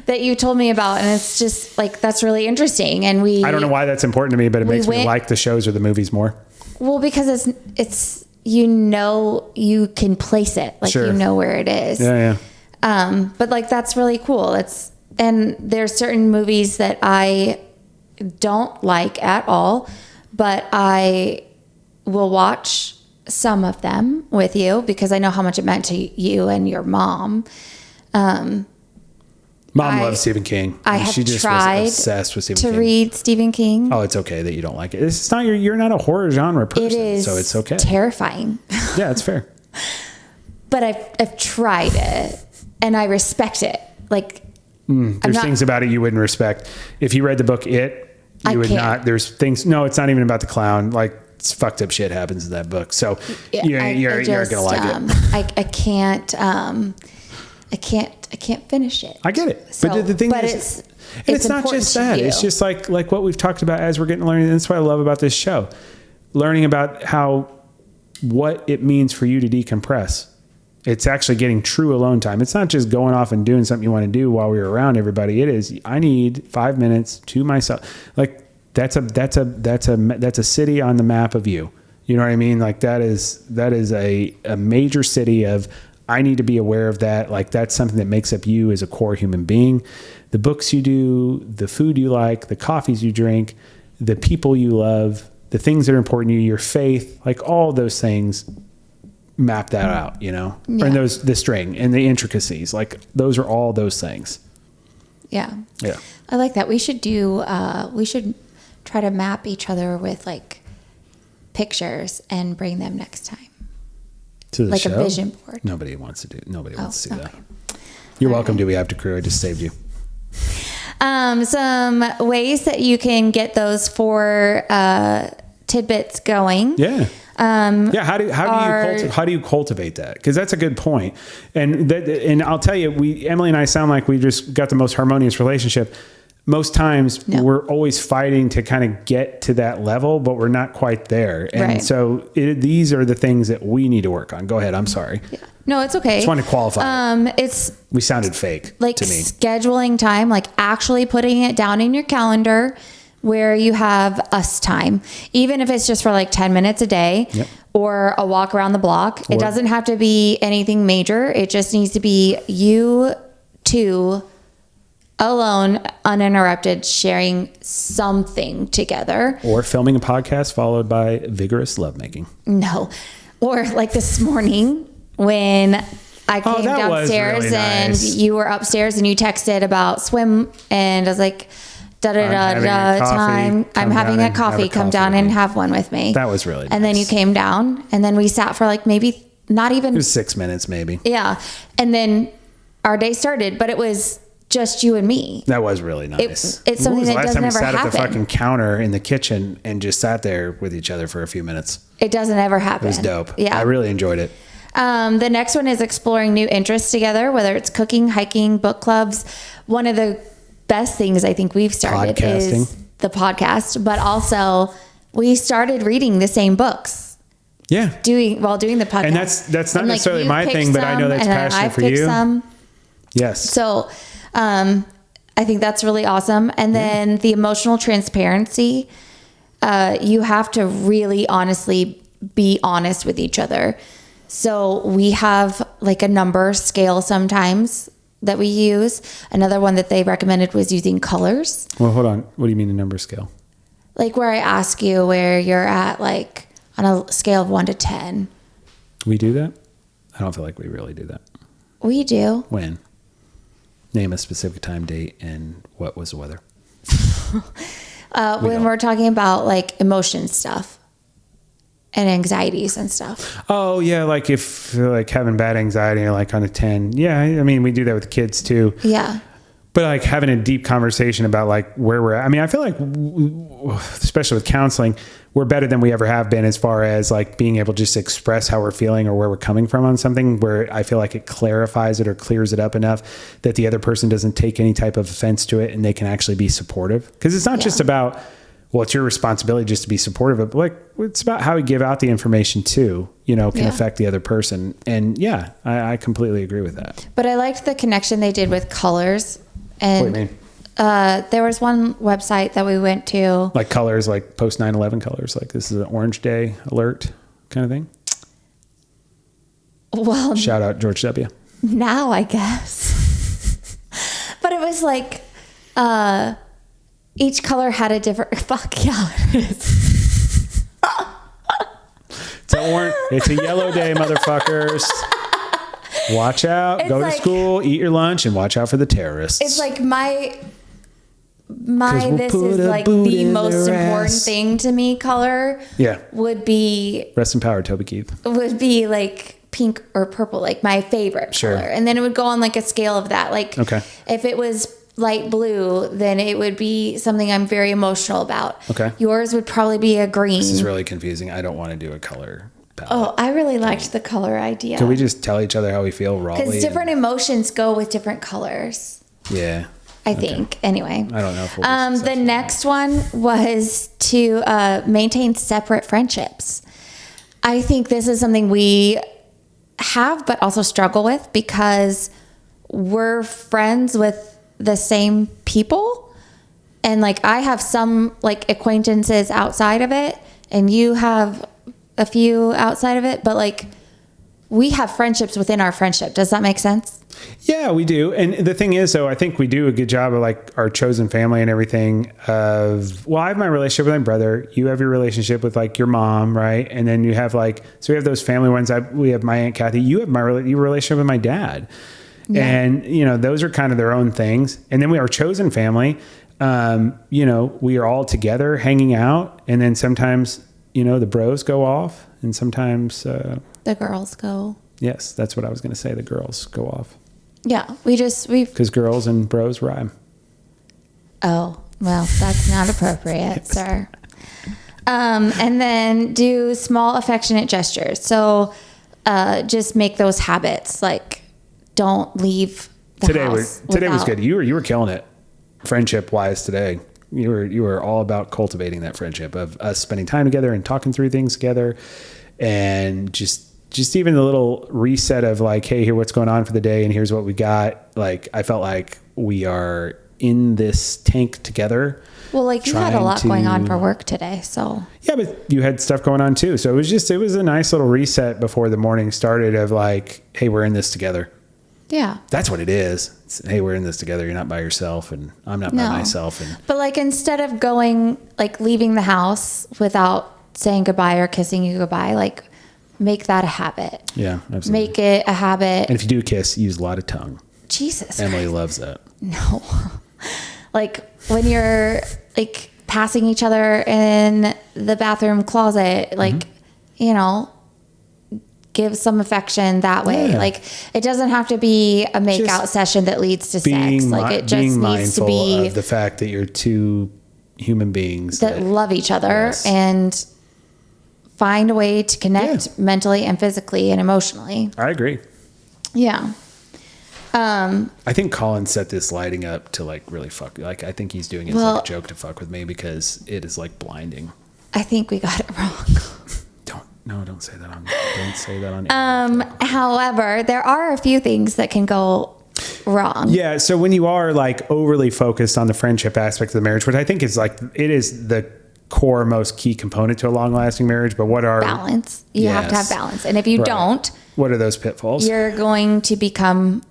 That you told me about, and it's just like, that's really interesting. And I don't know why that's important to me, but it makes me like the shows or the movies more. Well, because it's you can place it, like, sure. You know where it is. Yeah. But like, that's really cool. And there's certain movies that I don't like at all, but I will watch some of them with you because I know how much it meant to you and your mom. Mom loves Stephen King. She just was obsessed with Stephen King. To read Stephen King. Oh, it's okay that you don't like it. It's not you're not a horror genre person, it is, so it's okay. Terrifying. Yeah, it's fair. But I've tried it and I respect it. Like, there's things about it you wouldn't respect. If you read the book It, you would not. There's things. No, it's not even about the clown. Like, it's fucked up shit happens in that book. So you're gonna like it. I can't finish it. I get it. So, but the thing is, it's not just that. It's just like what we've talked about as we're getting learning. That's what I love about this show. Learning about what it means for you to decompress. It's actually getting true alone time. It's not just going off and doing something you want to do while we're around everybody. It is, I need 5 minutes to myself. Like, that's a city on the map of you. You know what I mean? Like, that is a major city of, I need to be aware of that. Like, that's something that makes up you as a core human being. The books you do, the food you like, the coffees you drink, the people you love, the things that are important to you, your faith, like all those things, map that out, Yeah. And the string and the intricacies, like those are all those things. Yeah. Yeah. I like that. We should try to map each other with like pictures and bring them next time. To the like show? A vision board. Nobody wants to see okay. that. You're welcome to We Have to Crew. I just saved you. Some ways that you can get those 4 tidbits going. Yeah. How do you cultivate that? Because that's a good point. And I'll tell you, Emily and I sound like we just got the most harmonious relationship. Most times we're always fighting to kind of get to that level, but we're not quite there. And so these are the things that we need to work on. Go ahead. I'm sorry. Yeah. No, it's okay. Just want to qualify. We sounded fake like to me. Scheduling time, like actually putting it down in your calendar where you have us time, even if it's just for like 10 minutes a day or a walk around the block. It doesn't have to be anything major. It just needs to be you two alone, uninterrupted, sharing something together. Or filming a podcast followed by vigorous lovemaking. No. Or like this morning when I came downstairs really and nice. you were upstairs and you texted about swim and I was like, time. I'm having a coffee. Come down and have one with me. That was really nice. And then you came down and then we sat for like maybe not even. It was 6 minutes maybe. Yeah. And then our day started, but it was just you and me. That was really nice. It's something that doesn't ever happen. Sat at the fucking counter in the kitchen and just sat there with each other for a few minutes. It doesn't ever happen. It was dope. Yeah. I really enjoyed it. The next one is exploring new interests together, whether it's cooking, hiking, book clubs. One of the best things I think we've started is the podcast, but also we started reading the same books. Yeah. While doing the podcast. And that's not necessarily my thing, but I know that's passionate for you. Some. Yes. So, I think that's really awesome. And then the emotional transparency, you have to really honestly be honest with each other. So we have like a number scale sometimes that we use. Another one that they recommended was using colors. Well, hold on. What do you mean a number scale? Like where I ask you where you're at, like on a scale of 1 to 10. We do that? I don't feel like we really do that. We do. When? Name a specific time, date, and what was the weather? When we're talking about like emotion stuff and anxieties and stuff. Oh yeah. Like if like having bad anxiety or like on a 10. Yeah. I mean, we do that with kids too. Yeah. But like having a deep conversation about like where we're at. I mean, I feel like, especially with counseling, we're better than we ever have been as far as like being able to just express how we're feeling or where we're coming from on something, where I feel like it clarifies it or clears it up enough that the other person doesn't take any type of offense to it and they can actually be supportive. Because it's not just about, well, it's your responsibility just to be supportive, but like it's about how we give out the information too, can affect the other person. And yeah, I completely agree with that. But I liked the connection they did with colors. And what do you mean? There was one website that we went to. Like colors, like post 9/11 colors, like this is an Orange Day alert kind of thing. Well, shout out George W. Now I guess. But it was like each color had a different fuck yeah. It's a yellow day, motherfuckers. Watch out, go to school, eat your lunch, and watch out for the terrorists. It's like this is like the most important thing to me color. Yeah. Would be rest in power, Toby Keith. Would be like pink or purple, like my favorite color. And then it would go on like a scale of that. Like if it was light blue, then it would be something I'm very emotional about. Okay. Yours would probably be a green. This is really confusing. I don't want to do a color palette. Oh, I really liked the color idea. Can we just tell each other how we feel rawly? Because different emotions go with different colors. Yeah. I think. Anyway. I don't know if we'll the next one was to maintain separate friendships. I think this is something we have but also struggle with because we're friends with the same people. And like I have some like acquaintances outside of it and you have a few outside of it, but like we have friendships within our friendship. Does that make sense? Yeah, we do. And the thing is, though, I think we do a good job of like our chosen family and everything of, well, I have my relationship with my brother. You have your relationship with like your mom, right? And then you have like, so we have those family ones. We have my Aunt Kathy. You have your relationship with my dad. Yeah. And, those are kind of their own things. And then we are chosen family. We are all together hanging out. And then sometimes the bros go off, and sometimes the girls go. Yes, that's what I was going to say. The girls go off. Yeah, because girls and bros rhyme. Oh, well, that's not appropriate, sir. And then do small affectionate gestures. So just make those habits. Like, don't leave the house. Today was good. You were killing it, friendship wise. Today, you were all about cultivating that friendship of us spending time together and talking through things together, and just even the little reset of like, hey, here what's going on for the day, and here's what we got. Like, I felt like we are in this tank together. Well, like, you had a lot going on for work today, so. Yeah, but you had stuff going on too. So it was a nice little reset before the morning started of like, hey, we're in this together. Yeah. That's what it is. It's, hey, we're in this together. You're not by yourself, and I'm not by myself. But like, instead of leaving the house without saying goodbye or kissing you goodbye, like, make that a habit. Yeah, absolutely. Make it a habit. And if you do kiss, use a lot of tongue. Jesus Emily Christ. loves that. No. Like, when you're like passing each other in the bathroom closet, like, give some affection that way. Yeah. Like, it doesn't have to be a make-out session that leads to sex. Like, it just needs to be of the fact that you're two human beings that love each other and find a way to connect mentally and physically and emotionally. I agree. Yeah. I think Colin set this lighting up to like really fuck. Like, I think he's doing it as like a joke to fuck with me because it is like blinding. I think we got it wrong. Don't say that on. However, there are a few things that can go wrong. Yeah. So when you are like overly focused on the friendship aspect of the marriage, which I think is like, it is the core most key component to a long lasting marriage, but what are balance? You have to have balance. And if you don't, what are those pitfalls? You're going to become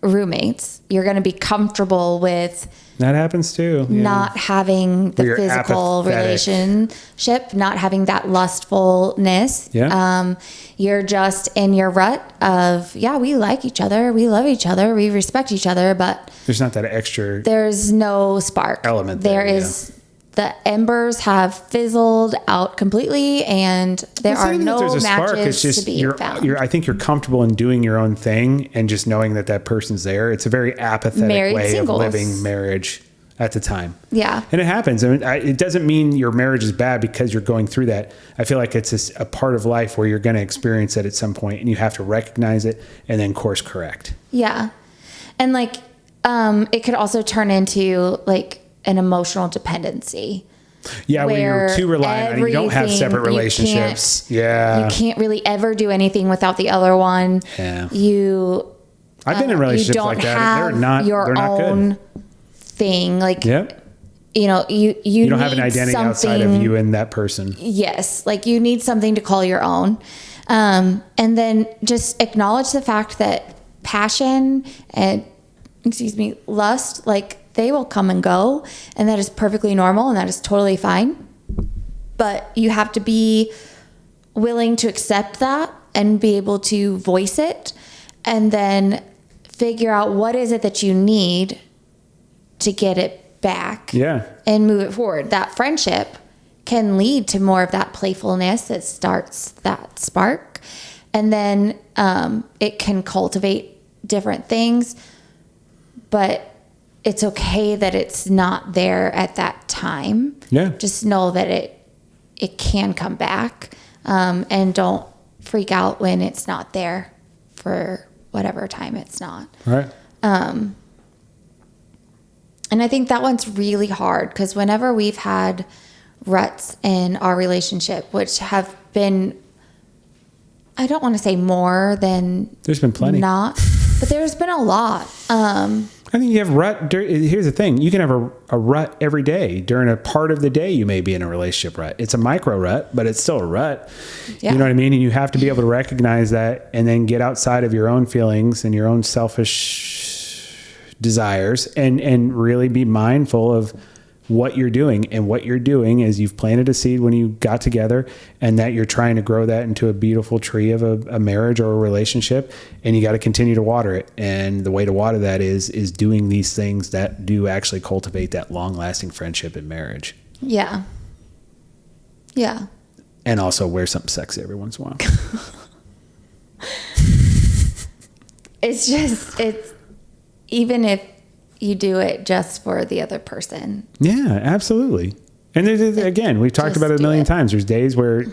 roommates. You're going to be comfortable with that happens too. Yeah. Not having the physical relationship, not having that lustfulness. Yeah. You're just in your rut of, we like each other. We love each other. We respect each other, but there's not that extra. There's no spark element. There is. The embers have fizzled out completely, and there are no matches to be found. I think you're comfortable in doing your own thing and just knowing that person's there. It's a very apathetic way of living marriage at the time. Yeah. And it happens. I mean, it doesn't mean your marriage is bad because you're going through that. I feel like it's a part of life where you're going to experience it at some point, and you have to recognize it and then course correct. Yeah. And like, it could also turn into like an emotional dependency. Yeah, where you're too reliant on it. You don't have separate relationships. You can't really ever do anything without the other one. Yeah. I've been in relationships like that. They're not good. Thing. Like, you don't have an identity outside of you and that person. Yes. Like, you need something to call your own. And then just acknowledge the fact that passion and lust, like, they will come and go, and that is perfectly normal, and that is totally fine. But you have to be willing to accept that and be able to voice it, and then figure out what is it that you need to get it back. Yeah. And move it forward. That friendship can lead to more of that playfulness that starts that spark. And then it can cultivate different things, but it's okay that it's not there at that time. Yeah. Just know that it can come back, and don't freak out when it's not there for whatever time it's not. Right. And I think that one's really hard because whenever we've had ruts in our relationship, which have been, I don't want to say more than there's been plenty, but there's been a lot. I think you have rut. Here's the thing. You can have a rut every day. During a part of the day, you may be in a relationship rut. It's a micro rut, but it's still a rut. Yeah. You know what I mean? And you have to be able to recognize that and then get outside of your own feelings and your own selfish desires and really be mindful of what you're doing. And what you're doing is you've planted a seed when you got together, and that you're trying to grow that into a beautiful tree of a marriage or a relationship, and you got to continue to water it. And the way to water that is doing these things that do actually cultivate that long lasting friendship and marriage. Yeah. Yeah. And also wear something sexy every once in a while. It's even if you do it just for the other person. Yeah, absolutely. And again, we've talked about it a million times. There's days where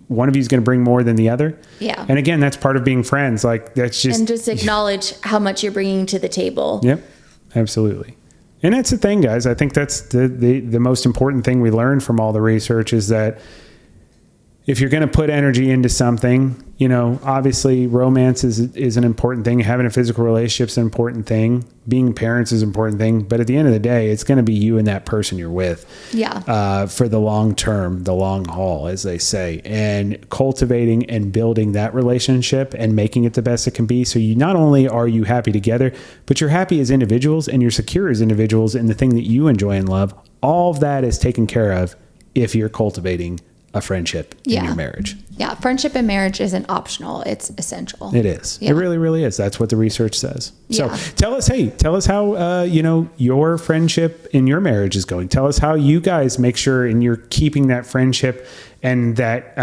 one of you is going to bring more than the other. Yeah. And again, that's part of being friends. Like that's just. And just acknowledge how much you're bringing to the table. Yep, absolutely. And that's the thing, guys. I think that's the most important thing we learned from all the research is that if you're going to put energy into something, you know, obviously romance is an important thing. Having a physical relationship is an important thing. Being parents is an important thing. But at the end of the day, it's going to be you and that person you're with. Yeah. For the long term, the long haul, as they say. And cultivating and building that relationship and making it the best it can be. So you not only are you happy together, but you're happy as individuals and you're secure as individuals in the thing that you enjoy and love. All of that is taken care of if you're cultivating a friendship in your marriage. Yeah. Friendship and marriage isn't optional. It's essential. It is. Yeah. It really, really is. That's what the research says. Yeah. So tell us how, your friendship in your marriage is going. Tell us how you guys make sure and you're keeping that friendship and that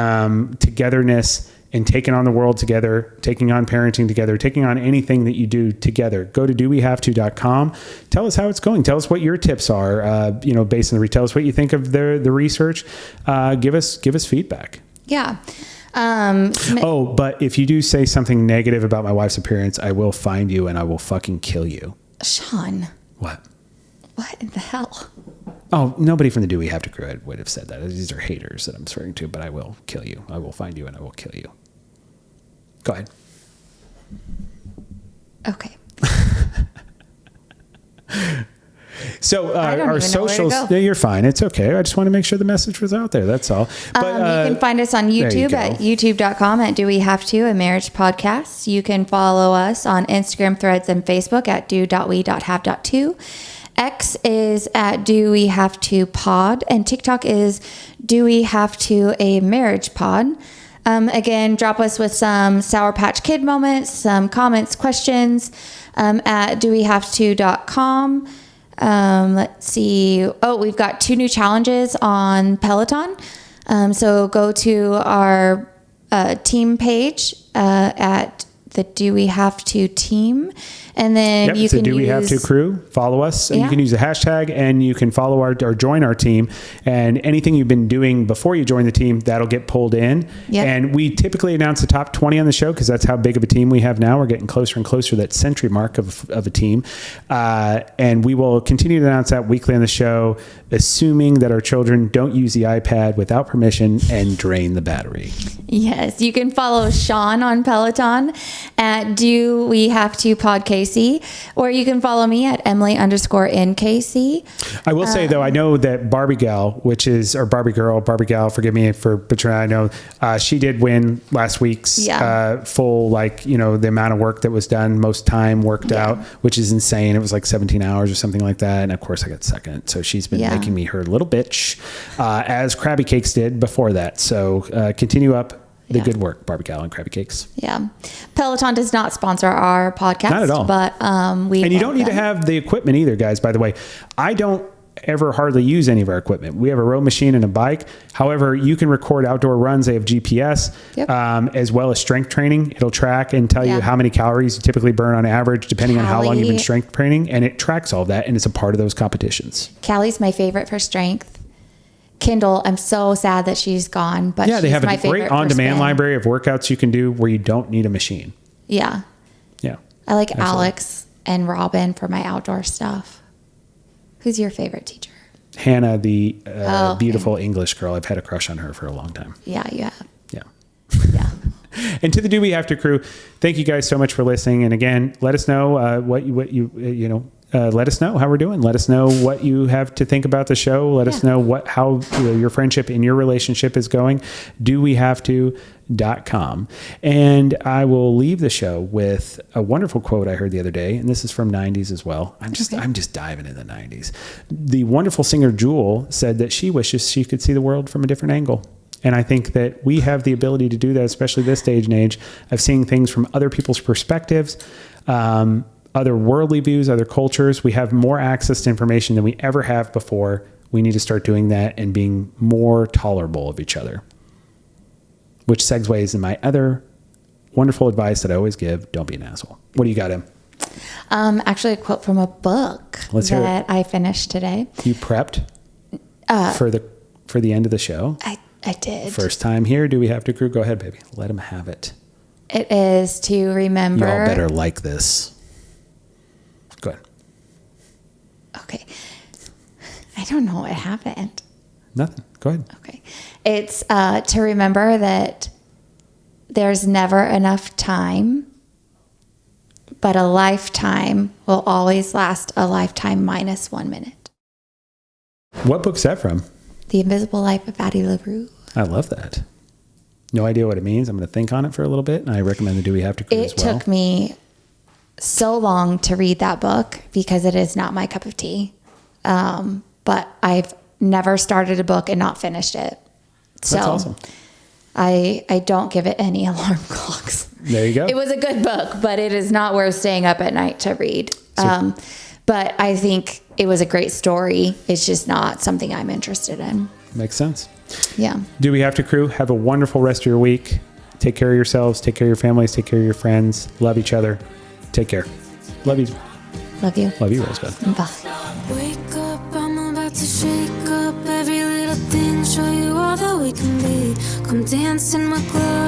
togetherness and taking on the world together, taking on parenting together, taking on anything that you do together. Go to dowehavето.com. Tell us how it's going. Tell us what your tips are, based on tell us what you think of the research. Give us feedback. Yeah. But if you do say something negative about my wife's appearance, I will find you and I will fucking kill you. Sean. What? What in the hell? Oh, nobody from the Do We Have to crew would have said that. These are haters that I'm swearing to, but I will kill you. I will find you and I will kill you. Go ahead. Okay. So our socials, you're fine. It's okay. I just want to make sure the message was out there. That's all. But, you can find us on YouTube at youtube.com at Do We Have To, a marriage podcast. You can follow us on Instagram, Threads, and Facebook at do.we.have.to. X is at Do We Have To Pod, and TikTok is Do We Have To a Marriage Pod. Again, drop us with some Sour Patch Kid moments, some comments, questions at dowehavето.com. Let's see. Oh, we've got 2 new challenges on Peloton. So go to our team page at the Do We Have To team. And then you can Do We Have To crew. Follow us. And you can use the hashtag and you can follow or join our team. And anything you've been doing before you join the team, that'll get pulled in. Yep. And we typically announce the top 20 on the show because that's how big of a team we have now. We're getting closer and closer to that century mark of a team. And we will continue to announce that weekly on the show, assuming that our children don't use the iPad without permission and drain the battery. Yes. You can follow Sean on Peloton at Do We Have To Podcast. Or you can follow me at Emily_NKC. I will say though, I know that Barbie Gal, or Barbie Gal, forgive me for butchering. I know she did win last week's full, the amount of work that was done, most time worked out, which is insane. It was like 17 hours or something like that. And of course I got second. So she's been making me her little bitch, as Krabby Cakes did before that. So continue up the good work, Barbie Gal and Krabby Cakes. Yeah. Peloton does not sponsor our podcast. Not at all. But and you don't need to have the equipment either, guys, by the way. I don't ever hardly use any of our equipment. We have a row machine and a bike. However, you can record outdoor runs. They have GPS, as well as strength training. It'll track and tell you how many calories you typically burn on average, depending on how long you've been strength training. And it tracks all that, and it's a part of those competitions. Callie's my favorite for strength. Kendall, I'm so sad that she's gone, but they have a great on-demand library of workouts you can do where you don't need a machine. Yeah. Yeah. I like Alex and Robin for my outdoor stuff. Who's your favorite teacher? Hannah, the beautiful English girl. I've had a crush on her for a long time. Yeah, you have. Yeah. Yeah. And to the Do We Have To crew, thank you guys so much for listening. And again, let us know what you let us know how we're doing. Let us know what you have to think about the show. Let us know how your friendship in your relationship is going. dowehavето.com. And I will leave the show with a wonderful quote I heard the other day, and this is from 90s as well. I'm just diving in the 90s. The wonderful singer Jewel said that she wishes she could see the world from a different angle. And I think that we have the ability to do that, especially this stage and age, of seeing things from other people's perspectives, other worldly views, other cultures. We have more access to information than we ever have before. we need to start doing that and being more tolerable of each other. Which segues in my other wonderful advice that I always give: don't be an asshole. What do you got, Em? Actually, a quote from a book that I finished today. You prepped for the end of the show? I did. First time here. Do we have to crew? Go ahead, baby. Let them have it. It is to remember. You all better like this. Go ahead. Okay. I don't know what happened. Nothing. Go ahead. Okay. It's to remember that there's never enough time, but a lifetime will always last a lifetime minus 1 minute. What book's that from? The Invisible Life of Addie LaRue. I love that. No idea what it means. I'm going to think on it for a little bit, and I recommend the Do We Have to Crew as well. It took me so long to read that book because it is not my cup of tea. But I've never started a book and not finished it. So that's awesome. I don't give it any alarm clocks. There you go. It was a good book, but it is not worth staying up at night to read. But I think it was a great story. It's just not something I'm interested in. Makes sense. Yeah. Do We Have to Crew? Have a wonderful rest of your week. Take care of yourselves. Take care of your families. Take care of your friends. Love each other. Take care. Love you. Love you. Love you, Rosebud. Bye. Wake up, I'm about to shake up every little thing, show you all that we can be. Come dance in my club.